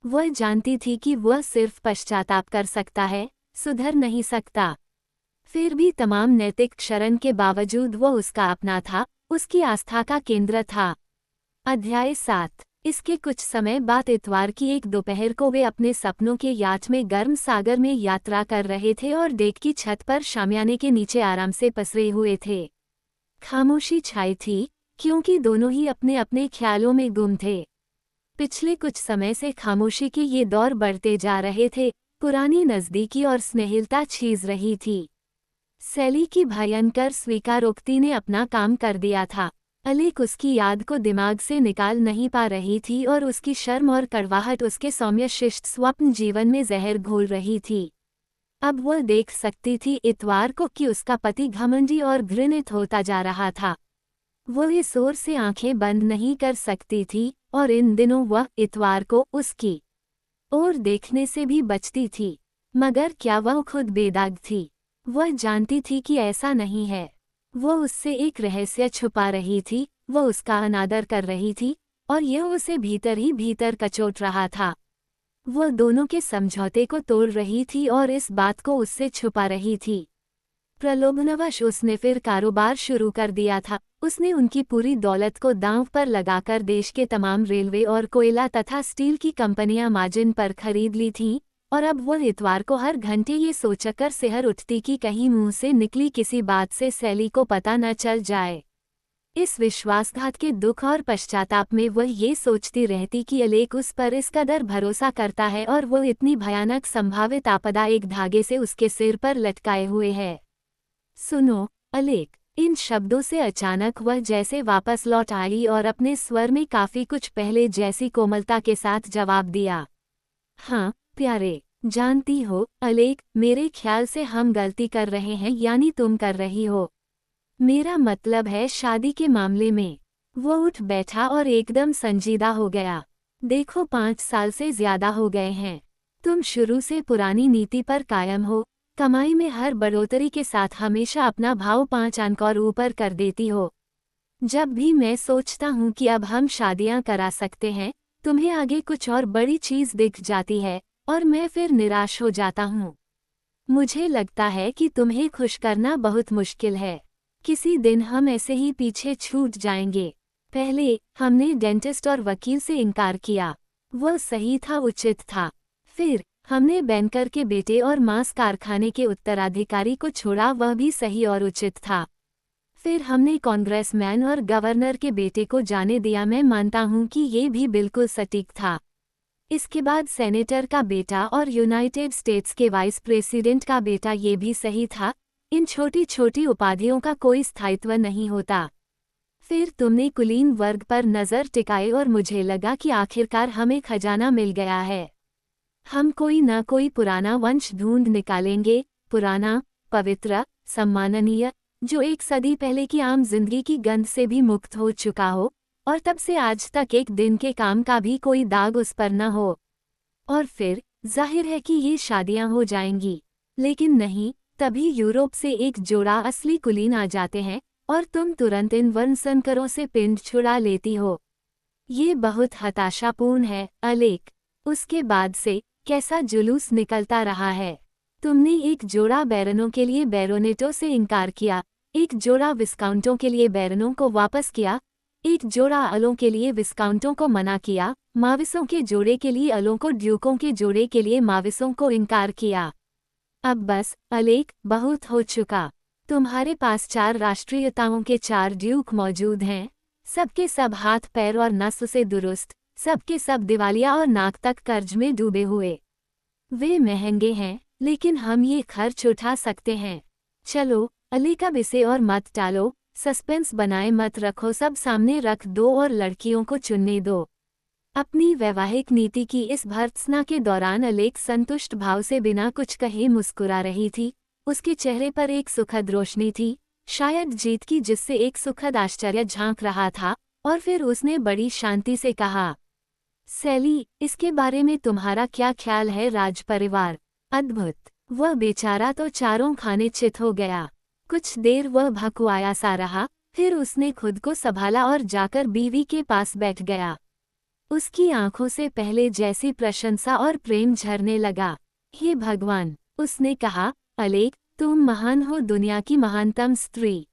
वह जानती थी कि वह सिर्फ पश्चाताप कर सकता है, सुधर नहीं सकता। फिर भी तमाम नैतिक क्षरण के बावजूद वह उसका अपना था, उसकी आस्था का केंद्र था। अध्याय 7। इसके कुछ समय बाद इतवार की एक दोपहर को वे अपने सपनों के याच में गर्म सागर में यात्रा कर रहे थे और डेक की छत पर शामियाने के नीचे आराम से पसरे हुए थे। खामोशी छाई थी, क्योंकि दोनों ही अपने अपने ख्यालों में गुम थे। पिछले कुछ समय से खामोशी के ये दौर बढ़ते जा रहे थे, पुरानी नज़दीकी और स्नेहिलता छीज रही थी। सैली की भयंकर स्वीकारोक्ति ने अपना काम कर दिया था। अलेख उसकी याद को दिमाग से निकाल नहीं पा रही थी और उसकी शर्म और कड़वाहट उसके सौम्य शिष्ट स्वप्न जीवन में जहर घोल रही थी। अब वह देख सकती थी इतवार को कि उसका पति घमंडी और घृणित होता जा रहा था। वह इस ओर से आंखें बंद नहीं कर सकती थी और इन दिनों वह इतवार को उसकी ओर देखने से भी बचती थी। मगर क्या वह खुद बेदाग थी? वह जानती थी कि ऐसा नहीं है। वह उससे एक रहस्य छुपा रही थी, वह उसका अनादर कर रही थी और यह उसे भीतर ही भीतर कचोट रहा था। वह दोनों के समझौते को तोड़ रही थी और इस बात को उससे छुपा रही थी। प्रलोभनवश उसने फिर कारोबार शुरू कर दिया था। उसने उनकी पूरी दौलत को दांव पर लगाकर देश के तमाम रेलवे और कोयला तथा स्टील की कंपनियां मार्जिन पर खरीद ली थीं, और अब वो इतवार को हर घंटे ये सोचकर सिहर उठती कि कहीं मुंह से निकली किसी बात से सैली को पता न चल जाए। इस विश्वासघात के दुख और पश्चाताप में वह ये सोचती रहती कि अलेक उस पर इस कदर भरोसा करता है और वो इतनी भयानक संभावित आपदा एक धागे से उसके सिर पर लटकाए हुए है। सुनो अलेक, इन शब्दों से अचानक वह जैसे वापस लौट आई और अपने स्वर में काफी कुछ पहले जैसी कोमलता के साथ जवाब दिया। हाँ प्यारे, जानती हो अलेक, मेरे ख्याल से हम गलती कर रहे हैं, यानी तुम कर रही हो। मेरा मतलब है शादी के मामले में। वो उठ बैठा और एकदम संजीदा हो गया। देखो 5 साल से ज्यादा हो गए हैं। तुम शुरू से पुरानी नीति पर कायम हो, कमाई में हर बढ़ोतरी के साथ हमेशा अपना भाव 5 अंक और ऊपर कर देती हो। जब भी मैं सोचता हूँ कि अब हम शादियाँ करा सकते हैं, तुम्हें आगे कुछ और बड़ी चीज़ दिख जाती है और मैं फिर निराश हो जाता हूँ। मुझे लगता है कि तुम्हें खुश करना बहुत मुश्किल है। किसी दिन हम ऐसे ही पीछे छूट जाएंगे। पहले हमने डेंटिस्ट और वकील से इनकार किया, वह सही था, उचित था। फिर हमने बैंकर के बेटे और मांस कारखाने के उत्तराधिकारी को छोड़ा, वह भी सही और उचित था। फिर हमने कांग्रेसमैन और गवर्नर के बेटे को जाने दिया, मैं मानता हूँ कि ये भी बिल्कुल सटीक था। इसके बाद सेनेटर का बेटा और यूनाइटेड स्टेट्स के वाइस प्रेसिडेंट का बेटा, ये भी सही था। इन छोटी छोटी उपाधियों का कोई स्थायित्व नहीं होता। फिर तुमने कुलीन वर्ग पर नज़र टिकाई और मुझे लगा कि आखिरकार हमें खजाना मिल गया है। हम कोई न कोई पुराना वंश ढूंढ निकालेंगे, पुराना, पवित्र, सम्माननीय, जो 1 सदी पहले की आम जिंदगी की गंध से भी मुक्त हो चुका हो और तब से आज तक एक दिन के काम का भी कोई दाग उस पर न हो। और फिर जाहिर है कि ये शादियां हो जाएंगी, लेकिन नहीं, तभी यूरोप से एक जोड़ा असली कुलीन आ जाते हैं और तुम तुरंत इन वर्णसंकरों से पिंड छुड़ा लेती हो। ये बहुत हताशापूर्ण है अलेक। उसके बाद से कैसा जुलूस निकलता रहा है। तुमने एक जोड़ा बैरनों के लिए बैरोनेटों से इनकार किया, एक जोड़ा विस्काउंटों के लिए बैरनों को वापस किया, एक जोड़ा अलों के लिए विस्काउंटों को मना किया, माविसों के जोड़े के लिए अलों को, ड्यूकों के जोड़े के लिए माविसों को इनकार किया। अब बस अलेक, बहुत हो चुका। तुम्हारे पास 4 राष्ट्रीयताओं के 4 ड्यूक मौजूद हैं, सबके सब हाथ पैर और नस से दुरुस्त, सबके सब दिवालिया और नाक तक कर्ज में डूबे हुए। वे महंगे हैं, लेकिन हम ये खर्च उठा सकते हैं। चलो अलेक, अब इसे और मत टालो, सस्पेंस बनाए मत रखो, सब सामने रख दो और लड़कियों को चुनने दो। अपनी वैवाहिक नीति की इस भर्त्सना के दौरान अलेक संतुष्ट भाव से बिना कुछ कहे मुस्कुरा रही थी। उसके चेहरे पर एक सुखद रोशनी थी, शायद जीत की, जिससे एक सुखद आश्चर्य झांक रहा था। और फिर उसने बड़ी शांति से कहा, सैली, इसके बारे में तुम्हारा क्या ख्याल है? राज परिवार अद्भुत। वह बेचारा तो चारों खाने चित हो गया। कुछ देर वह भकुआया सा रहा, फिर उसने खुद को संभाला और जाकर बीवी के पास बैठ गया। उसकी आंखों से पहले जैसी प्रशंसा और प्रेम झरने लगा। हे भगवान, उसने कहा, अलेक, तुम महान हो, दुनिया की महानतम स्त्री।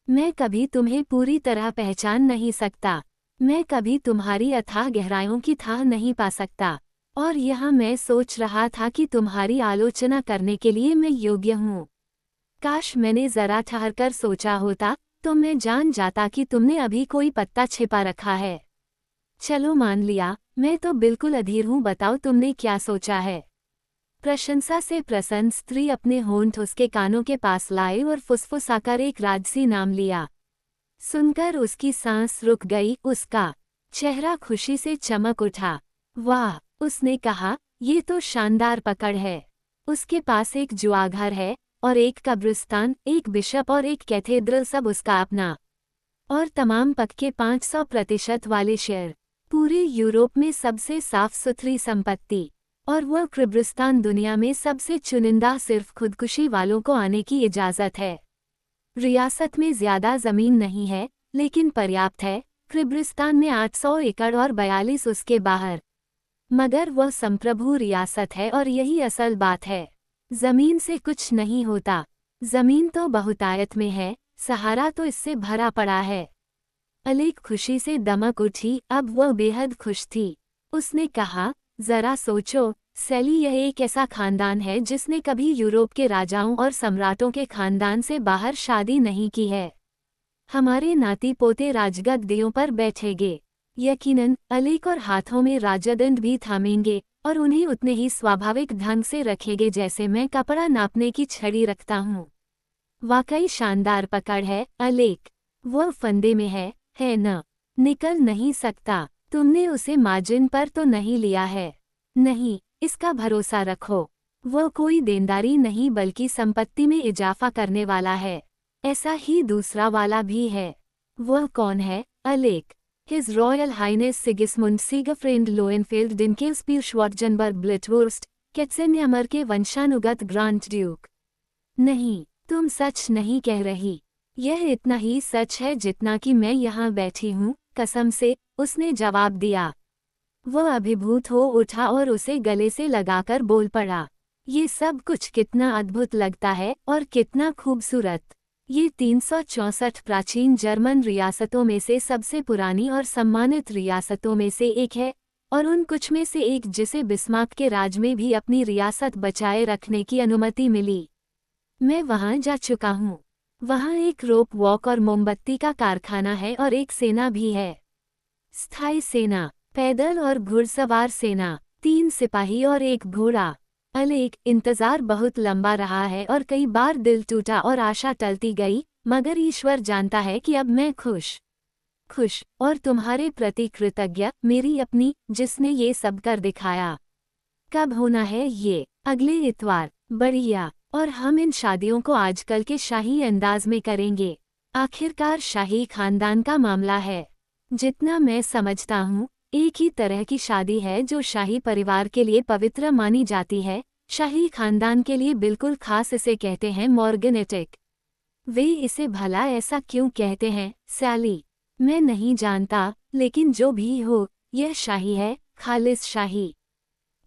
मैं कभी तुम्हें पूरी तरह पहचान नहीं सकता, मैं कभी तुम्हारी अथाह गहराइयों की थाह नहीं पा सकता, और यहाँ मैं सोच रहा था कि तुम्हारी आलोचना करने के लिए मैं योग्य हूँ। काश मैंने जरा ठहरकर सोचा होता, तो मैं जान जाता कि तुमने अभी कोई पत्ता छिपा रखा है। चलो मान लिया, मैं तो बिल्कुल अधीर हूँ, बताओ तुमने क्या सोचा है? प्रशंसा से प्रसन्न स्त्री अपने होंठ उसके कानों के पास लाए और फुसफुसाकर एक राजसी नाम लिया। सुनकर उसकी सांस रुक गई, उसका चेहरा खुशी से चमक उठा। वाह, उसने कहा, ये तो शानदार पकड़ है। उसके पास एक जुआघर है और एक कब्रिस्तान, एक बिशप और एक कैथेड्रल, सब उसका अपना। और तमाम पक्के 500% वाले शेयर। पूरे यूरोप में सबसे साफ सुथरी संपत्ति। और वह कब्रिस्तान दुनिया में सबसे चुनिंदा, सिर्फ खुदकुशी वालों को आने की इजाज़त है। रियासत में ज़्यादा ज़मीन नहीं है, लेकिन पर्याप्त है। कब्रिस्तान में 800 एकड़ और 42 उसके बाहर। मगर वह संप्रभु रियासत है और यही असल बात है। ज़मीन से कुछ नहीं होता। ज़मीन तो बहुतायत में है, सहारा तो इससे भरा पड़ा है। अलेक खुशी से दमक उठी, अब वह बेहद खुश थी। उसने कहा, जरा सोचो सैली, यह एक ऐसा खानदान है जिसने कभी यूरोप के राजाओं और सम्राटों के खानदान से बाहर शादी नहीं की है। हमारे नाती पोते राजगद्दियों पर बैठेंगे, यकीनन अलेक, और हाथों में राजदंड भी थामेंगे और उन्हें उतने ही स्वाभाविक ढंग से रखेंगे जैसे मैं कपड़ा नापने की छड़ी रखता हूँ। वाकई शानदार पकड़ है अलेक। वह फंदे में है न? निकल नहीं सकता। तुमने उसे मार्जिन पर तो नहीं लिया है? नहीं, इसका भरोसा रखो। वह कोई देनदारी नहीं बल्कि संपत्ति में इजाफा करने वाला है। ऐसा ही दूसरा वाला भी है। वह कौन है अलेक? हिज रॉयल हाइनेस सिगिस्मुंड सिगफ्रेंड लोएनफेल्ड डिंकेल्सपीर श्वार्टजनबर्ग ब्लिटवुर्स्ट केट्सेनयामर के वंशानुगत ग्रांड ड्यूक। नहीं, तुम सच नहीं कह रही। यह इतना ही सच है जितना कि मैं यहाँ बैठी हूँ, कसम से, उसने जवाब दिया। वह अभिभूत हो उठा और उसे गले से लगाकर बोल पड़ा, ये सब कुछ कितना अद्भुत लगता है और कितना खूबसूरत। ये 364 प्राचीन जर्मन रियासतों में से सबसे पुरानी और सम्मानित रियासतों में से एक है, और उन कुछ में से एक जिसे बिस्मार्क के राज में भी अपनी रियासत बचाए रखने की अनुमति मिली। मैं वहाँ जा चुका हूँ। वहाँ एक रोप वॉक और मोमबत्ती का कारखाना है और एक सेना भी है। स्थायी सेना, पैदल और घुड़सवार सेना, 3 सिपाही और एक घोड़ा। अलेक, इंतजार बहुत लंबा रहा है और कई बार दिल टूटा और आशा टलती गई, मगर ईश्वर जानता है कि अब मैं खुश और तुम्हारे प्रति कृतज्ञ, मेरी अपनी, जिसने ये सब कर दिखाया। कब होना है ये? अगले इतवार। बढ़िया। और हम इन शादियों को आजकल के शाही अंदाज में करेंगे। आखिरकार शाही खानदान का मामला है। जितना मैं समझता हूँ, एक ही तरह की शादी है जो शाही परिवार के लिए पवित्र मानी जाती है, शाही खानदान के लिए बिल्कुल खास। इसे कहते हैं मॉर्गनेटिक। वे इसे भला ऐसा क्यों कहते हैं सैली? मैं नहीं जानता, लेकिन जो भी हो, यह शाही है, खालिस शाही।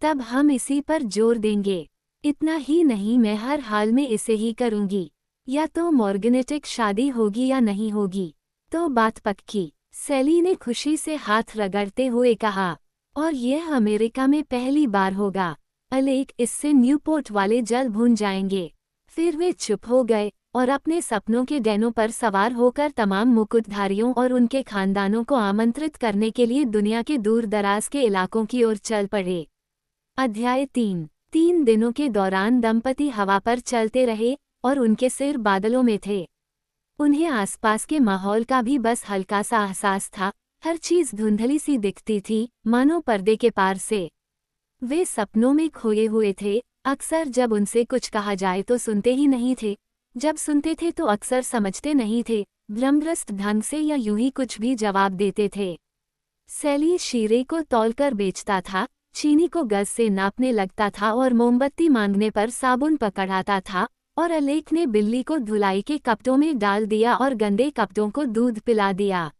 तब हम इसी पर जोर देंगे। इतना ही नहीं, मैं हर हाल में इसे ही करूंगी। या तो मॉर्गनेटिक शादी होगी या नहीं होगी, तो बात पक्की। सैली ने खुशी से हाथ रगड़ते हुए कहा, और यह अमेरिका में पहली बार होगा। अलेक, इससे न्यूपोर्ट वाले जल भून जाएंगे। फिर वे चुप हो गए और अपने सपनों के डैनों पर सवार होकर तमाम मुकुटधारियों और उनके खानदानों को आमंत्रित करने के लिए दुनिया के दूर दराज के इलाकों की ओर चल पड़े। अध्याय 3 दिनों के दौरान दंपति हवा पर चलते रहे और उनके सिर बादलों में थे। उन्हें आसपास के माहौल का भी बस हल्का सा एहसास था। हर चीज धुंधली सी दिखती थी, मानो पर्दे के पार से। वे सपनों में खोए हुए थे। अक्सर जब उनसे कुछ कहा जाए तो सुनते ही नहीं थे। जब सुनते थे तो अक्सर समझते नहीं थे, भ्रमग्रस्त ढंग से, या यूं ही कुछ भी जवाब देते थे। सैली शीरे को तौलकर बेचता था, चीनी को गज से नापने लगता था और मोमबत्ती मांगने पर साबुन पकड़ाता था, और अलेक ने बिल्ली को धुलाई के कपटों में डाल दिया और गंदे कपटों को दूध पिला दिया।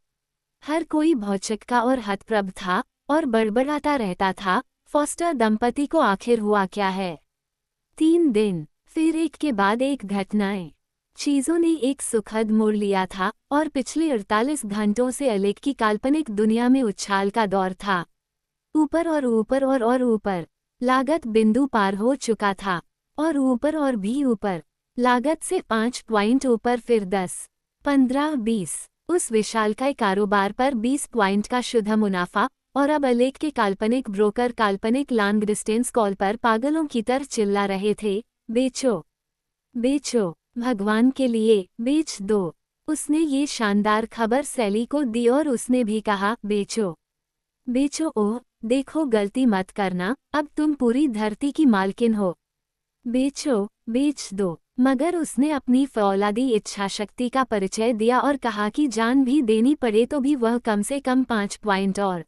हर कोई भौचक्का और हतप्रभ था और बड़बड़ाता रहता था, फॉस्टर दंपति को आखिर हुआ क्या है? 3 दिन, फिर एक के बाद एक घटनाएं। चीजों ने एक सुखद मोड़ लिया था और पिछले 48 घंटों से अलेक की काल्पनिक दुनिया में उछाल का दौर था। ऊपर और ऊपर और ऊपर, लागत बिंदु पार हो चुका था, और ऊपर और भी ऊपर, लागत से 5 पॉइंट ऊपर, फिर 10, 15, 20। उस विशालकाय कारोबार पर 20 पॉइंट का शुद्ध मुनाफा, और अब अलेक के काल्पनिक ब्रोकर काल्पनिक लॉन्ग डिस्टेंस कॉल पर पागलों की तरह चिल्ला रहे थे, बेचो बेचो, भगवान के लिए बेच दो। उसने ये शानदार खबर सैली को दी और उसने भी कहा, बेचो बेचो। ओह देखो, गलती मत करना, अब तुम पूरी धरती की मालकिन हो। बेचो, बेच दो। मगर उसने अपनी फौलादी इच्छा शक्ति का परिचय दिया और कहा कि जान भी देनी पड़े तो भी वह कम से कम 5 पॉइंट और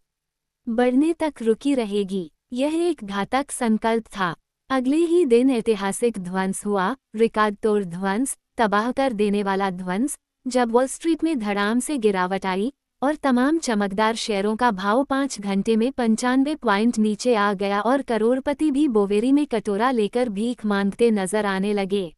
बढ़ने तक रुकी रहेगी। यह एक घातक संकल्प था। अगले ही दिन ऐतिहासिक ध्वंस हुआ, रिकॉर्ड तोड़ ध्वंस, तबाह कर देने वाला ध्वंस, जब वॉल स्ट्रीट में धड़ाम से गिरावट आई और तमाम चमकदार शेयरों का भाव 5 घंटे में 95 पॉइंट नीचे आ गया और करोड़पति भी बोवेरी में कटोरा लेकर भीख मांगते नजर आने लगे।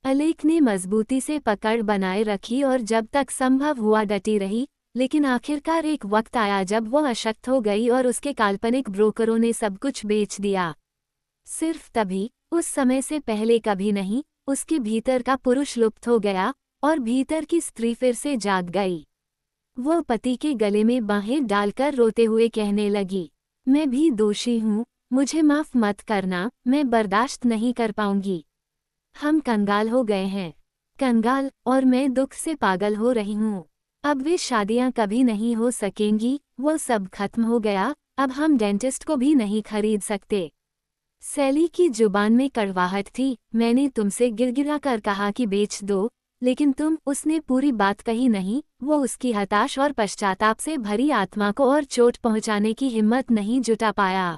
अलेक ने मजबूती से पकड़ बनाए रखी और जब तक संभव हुआ डटी रही, लेकिन आखिरकार एक वक्त आया जब वो अशक्त हो गई और उसके काल्पनिक ब्रोकरों ने सब कुछ बेच दिया। सिर्फ तभी, उस समय से पहले कभी नहीं, उसके भीतर का पुरुष लुप्त हो गया और भीतर की स्त्री फिर से जाग गई। वो पति के गले में बाहें डालकर रोते हुए कहने लगी, मैं भी दोषी हूँ, मुझे माफ मत करना, मैं बर्दाश्त नहीं कर पाऊंगी। हम कंगाल हो गए हैं। कंगाल, और मैं दुख से पागल हो रही हूँ। अब वे शादियाँ कभी नहीं हो सकेंगी, वो सब खत्म हो गया, अब हम डेंटिस्ट को भी नहीं खरीद सकते। सैली की जुबान में कड़वाहट थी। मैंने तुमसे गिड़गिड़ा कर कहा कि बेच दो, लेकिन तुम, उसने पूरी बात कही नहीं। वो उसकी हताश और पश्चाताप से भरी आत्मा को और चोट पहुंचाने की हिम्मत नहीं जुटा पाया।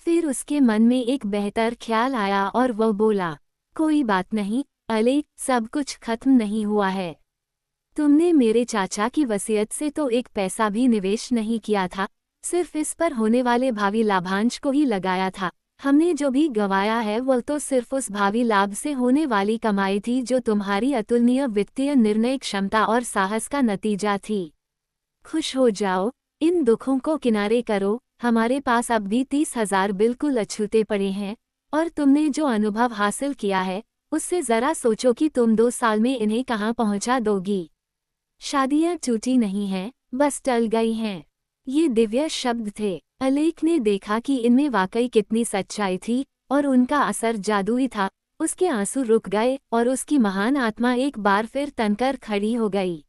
फिर उसके मन में एक बेहतर ख्याल आया और वह बोला, कोई बात नहीं अलेक, सब कुछ खत्म नहीं हुआ है। तुमने मेरे चाचा की वसीयत से तो एक पैसा भी निवेश नहीं किया था, सिर्फ इस पर होने वाले भावी लाभांश को ही लगाया था। हमने जो भी गंवाया है वह तो सिर्फ उस भावी लाभ से होने वाली कमाई थी जो तुम्हारी अतुलनीय वित्तीय निर्णय क्षमता और साहस का नतीजा थी। खुश हो जाओ, इन दुखों को किनारे करो, हमारे पास अब भी 30,000 बिल्कुल अछूते पड़े हैं, और तुमने जो अनुभव हासिल किया है, उससे जरा सोचो कि तुम 2 साल में इन्हें कहाँ पहुँचा दोगी। शादियाँ टूटी नहीं हैं, बस टल गई हैं। ये दिव्य शब्द थे। अलेक ने देखा कि इनमें वाकई कितनी सच्चाई थी, और उनका असर जादुई था। उसके आंसू रुक गए और उसकी महान आत्मा एक बार फिर तनकर खड़ी हो गई।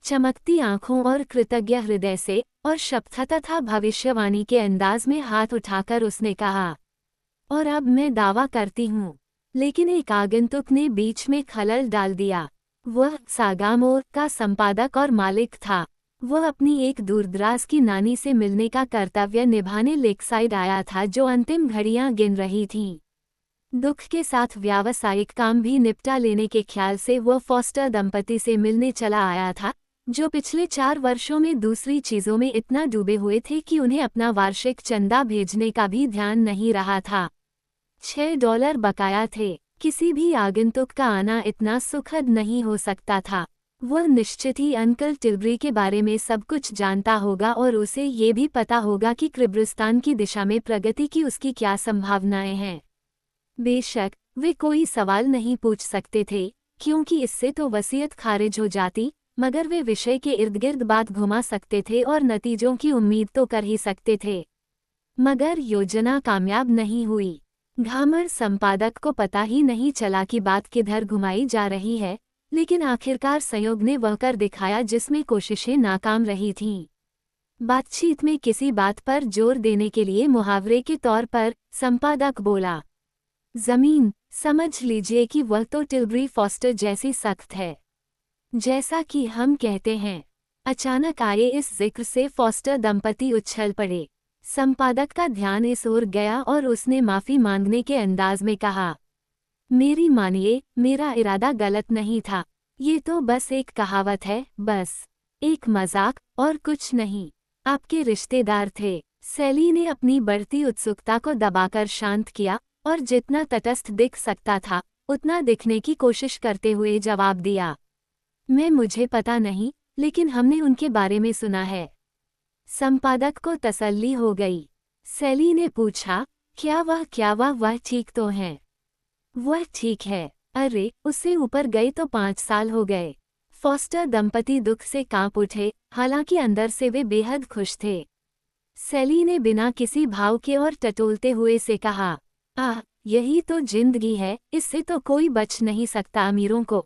चमकती आंखों और कृतज्ञ हृदय से और शपथ तथा भविष्यवाणी के अंदाज में हाथ उठाकर उसने कहा, और अब मैं दावा करती हूँ। लेकिन एक आगंतुक ने बीच में खलल डाल दिया। वह सागामोर का संपादक और मालिक था। वह अपनी एक दूरदराज की नानी से मिलने का कर्तव्य निभाने लेकसाइड आया था, जो अंतिम घड़ियां गिन रही थीं। दुख के साथ व्यावसायिक काम भी निपटा लेने के ख्याल से वह फॉस्टर दंपति से मिलने चला आया था, जो पिछले 4 वर्षों में दूसरी चीजों में इतना डूबे हुए थे कि उन्हें अपना वार्षिक चंदा भेजने का भी ध्यान नहीं रहा था। $6 बकाया थे। किसी भी आगंतुक का आना इतना सुखद नहीं हो सकता था। वह निश्चित ही अंकल टिल्बरी के बारे में सब कुछ जानता होगा और उसे ये भी पता होगा कि क्रिब्रिस्तान की दिशा में प्रगति की उसकी क्या संभावनाएं हैं। बेशक वे कोई सवाल नहीं पूछ सकते थे, क्योंकि इससे तो वसीयत खारिज हो जाती, मगर वे विषय के इर्द-गिर्द बात घुमा सकते थे और नतीजों की उम्मीद तो कर ही सकते थे। मगर योजना कामयाब नहीं हुई। घामर संपादक को पता ही नहीं चला कि बात किधर घुमाई जा रही है, लेकिन आखिरकार संयोग ने वह कर दिखाया जिसमें कोशिशें नाकाम रही थीं। बातचीत में किसी बात पर जोर देने के लिए मुहावरे के तौर पर संपादक बोला, जमीन, समझ लीजिए कि वह तो टिल्बरी फॉस्टर जैसी सख्त है, जैसा कि हम कहते हैं। अचानक आए इस जिक्र से फॉस्टर दंपति उछल पड़े। संपादक का ध्यान इस ओर गया और उसने माफी मांगने के अंदाज में कहा, मेरी मानिए, मेरा इरादा गलत नहीं था। ये तो बस एक कहावत है, बस एक मजाक और कुछ नहीं। आपके रिश्तेदार थे। सैली ने अपनी बढ़ती उत्सुकता को दबाकर शांत किया और जितना तटस्थ दिख सकता था उतना दिखने की कोशिश करते हुए जवाब दिया, मुझे पता नहीं, लेकिन हमने उनके बारे में सुना है। संपादक को तसल्ली हो गई। सैली ने पूछा, क्या वह ठीक तो हैं? वह ठीक है। अरे, उससे ऊपर गए तो 5 साल हो गए। फॉस्टर दंपति दुख से कांप उठे, हालांकि अंदर से वे बेहद खुश थे। सैली ने बिना किसी भाव के और टटोलते हुए से कहा, आह, यही तो जिंदगी है, इससे तो कोई बच नहीं सकता। अमीरों को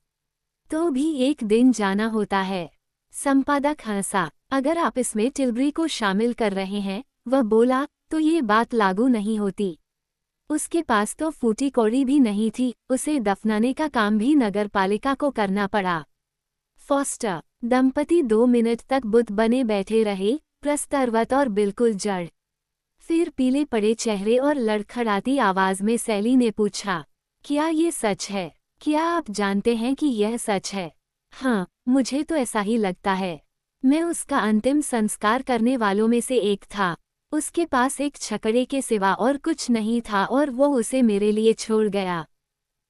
तो भी एक दिन जाना होता है। संपादक हंसा। अगर आप इसमें टिल्बरी को शामिल कर रहे हैं, वह बोला, तो ये बात लागू नहीं होती। उसके पास तो फूटी कौड़ी भी नहीं थी, उसे दफनाने का काम भी नगरपालिका को करना पड़ा। फॉस्टर दंपति 2 मिनट तक बुत बने बैठे रहे, प्रस्तरवत और बिल्कुल जड़। फिर पीले पड़े चेहरे और लड़खड़ाती आवाज में सैली ने पूछा, क्या ये सच है? क्या आप जानते हैं कि यह सच है? हाँ, मुझे तो ऐसा ही लगता है। मैं उसका अंतिम संस्कार करने वालों में से एक था। उसके पास एक छकड़े के सिवा और कुछ नहीं था और वो उसे मेरे लिए छोड़ गया।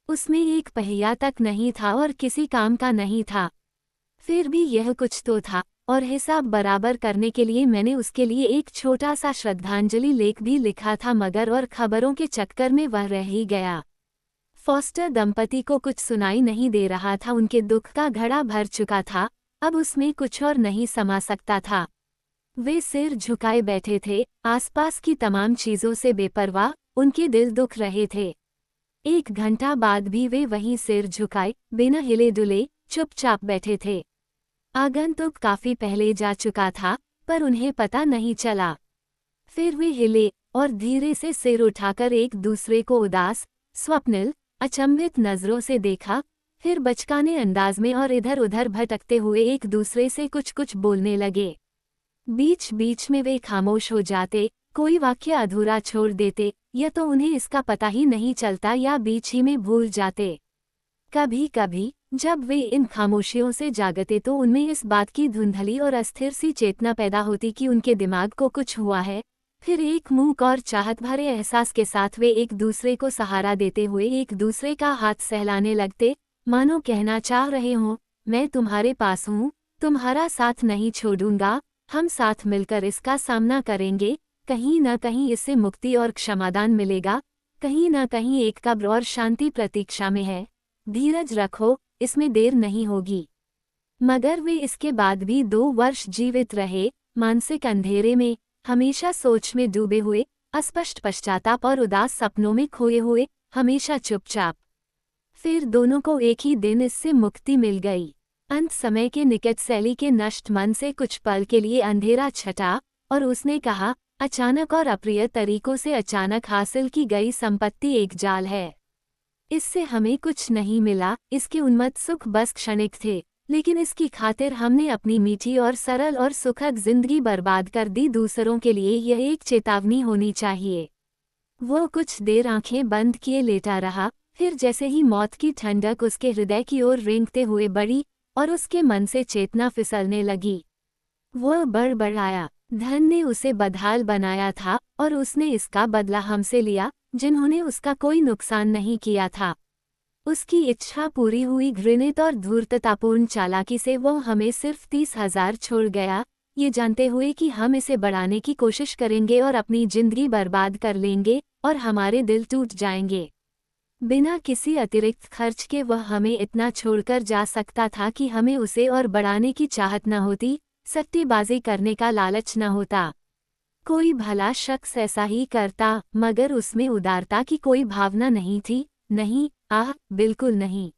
उसमें एक पहिया तक नहीं था और किसी काम का नहीं था। फिर भी यह कुछ तो था, और हिसाब बराबर करने के लिए मैंने उसके लिए एक छोटा सा श्रद्धांजलि लेख भी लिखा था, मगर और खबरों के चक्कर में वह रह ही गया। फॉस्टर दंपति को कुछ सुनाई नहीं दे रहा था, उनके दुख का घड़ा भर चुका था, अब उसमें कुछ और नहीं समा सकता था। वे सिर झुकाए बैठे थे, आसपास की तमाम चीजों से बेपरवाह, उनके दिल दुख रहे थे। 1 घंटा बाद भी वे वहीं सिर झुकाए, बिना हिले डुले, चुपचाप बैठे थे। आगंतुक काफी पहले जा चुका था, पर उन्हें पता नहीं चला। फिर वे हिले और धीरे से सिर उठाकर एक दूसरे को उदास, स्वप्निल, अचंभित नजरों से देखा, फिर बचकाने अंदाज में और इधर उधर भटकते हुए एक दूसरे से कुछ कुछ बोलने लगे। बीच बीच में वे खामोश हो जाते, कोई वाक्य अधूरा छोड़ देते, या तो उन्हें इसका पता ही नहीं चलता या बीच ही में भूल जाते। कभी कभी जब वे इन खामोशियों से जागते तो उनमें इस बात की धुंधली और अस्थिर सी चेतना पैदा होती कि उनके दिमाग को कुछ हुआ है। फिर एक मूक और चाहत भरे एहसास के साथ वे एक दूसरे को सहारा देते हुए एक दूसरे का हाथ सहलाने लगते, मानो कहना चाह रहे हों, मैं तुम्हारे पास हूँ, तुम्हारा साथ नहीं छोड़ूंगा, हम साथ मिलकर इसका सामना करेंगे, कहीं न कहीं इससे मुक्ति और क्षमादान मिलेगा, कहीं न कहीं एक कब्र और शांति प्रतीक्षा में है। धीरज रखो, इसमें देर नहीं होगी। मगर वे इसके बाद भी 2 वर्ष जीवित रहे, मानसिक अंधेरे में, हमेशा सोच में डूबे हुए, अस्पष्ट पश्चाताप और उदास सपनों में खोए हुए, हमेशा चुपचाप। फिर दोनों को एक ही दिन इससे मुक्ति मिल गई। अंत समय के निकट सैली के नष्ट मन से कुछ पल के लिए अंधेरा छटा, और उसने कहा, अचानक और अप्रिय तरीकों से अचानक हासिल की गई संपत्ति एक जाल है। इससे हमें कुछ नहीं मिला, इसके उन्मत्त सुख बस क्षणिक थे, लेकिन इसकी खातिर हमने अपनी मीठी और सरल और सुखद जिंदगी बर्बाद कर दी। दूसरों के लिए यह एक चेतावनी होनी चाहिए। वो कुछ देर आंखें बंद किए लेटा रहा, फिर जैसे ही मौत की ठंडक उसके हृदय की ओर रेंगते हुए बढ़ी और उसके मन से चेतना फिसलने लगी। वो बड़बड़ाया, धन ने उसे बदहाल बनाया था और उसने इसका बदला हमसे लिया, जिन्होंने उसका कोई नुकसान नहीं किया था। उसकी इच्छा पूरी हुई। घृणित और धूर्ततापूर्ण चालाकी से वो हमें सिर्फ 30,000 छोड़ गया, ये जानते हुए कि हम इसे बढ़ाने की कोशिश करेंगे और अपनी जिंदगी बर्बाद कर लेंगे और हमारे दिल टूट जाएंगे। बिना किसी अतिरिक्त खर्च के वह हमें इतना छोड़कर जा सकता था कि हमें उसे और बढ़ाने की चाहत न होती, सट्टेबाजी करने का लालच न होता। कोई भला शख्स ऐसा ही करता, मगर उसमें उदारता की कोई भावना नहीं थी। नहीं, बिल्कुल नहीं।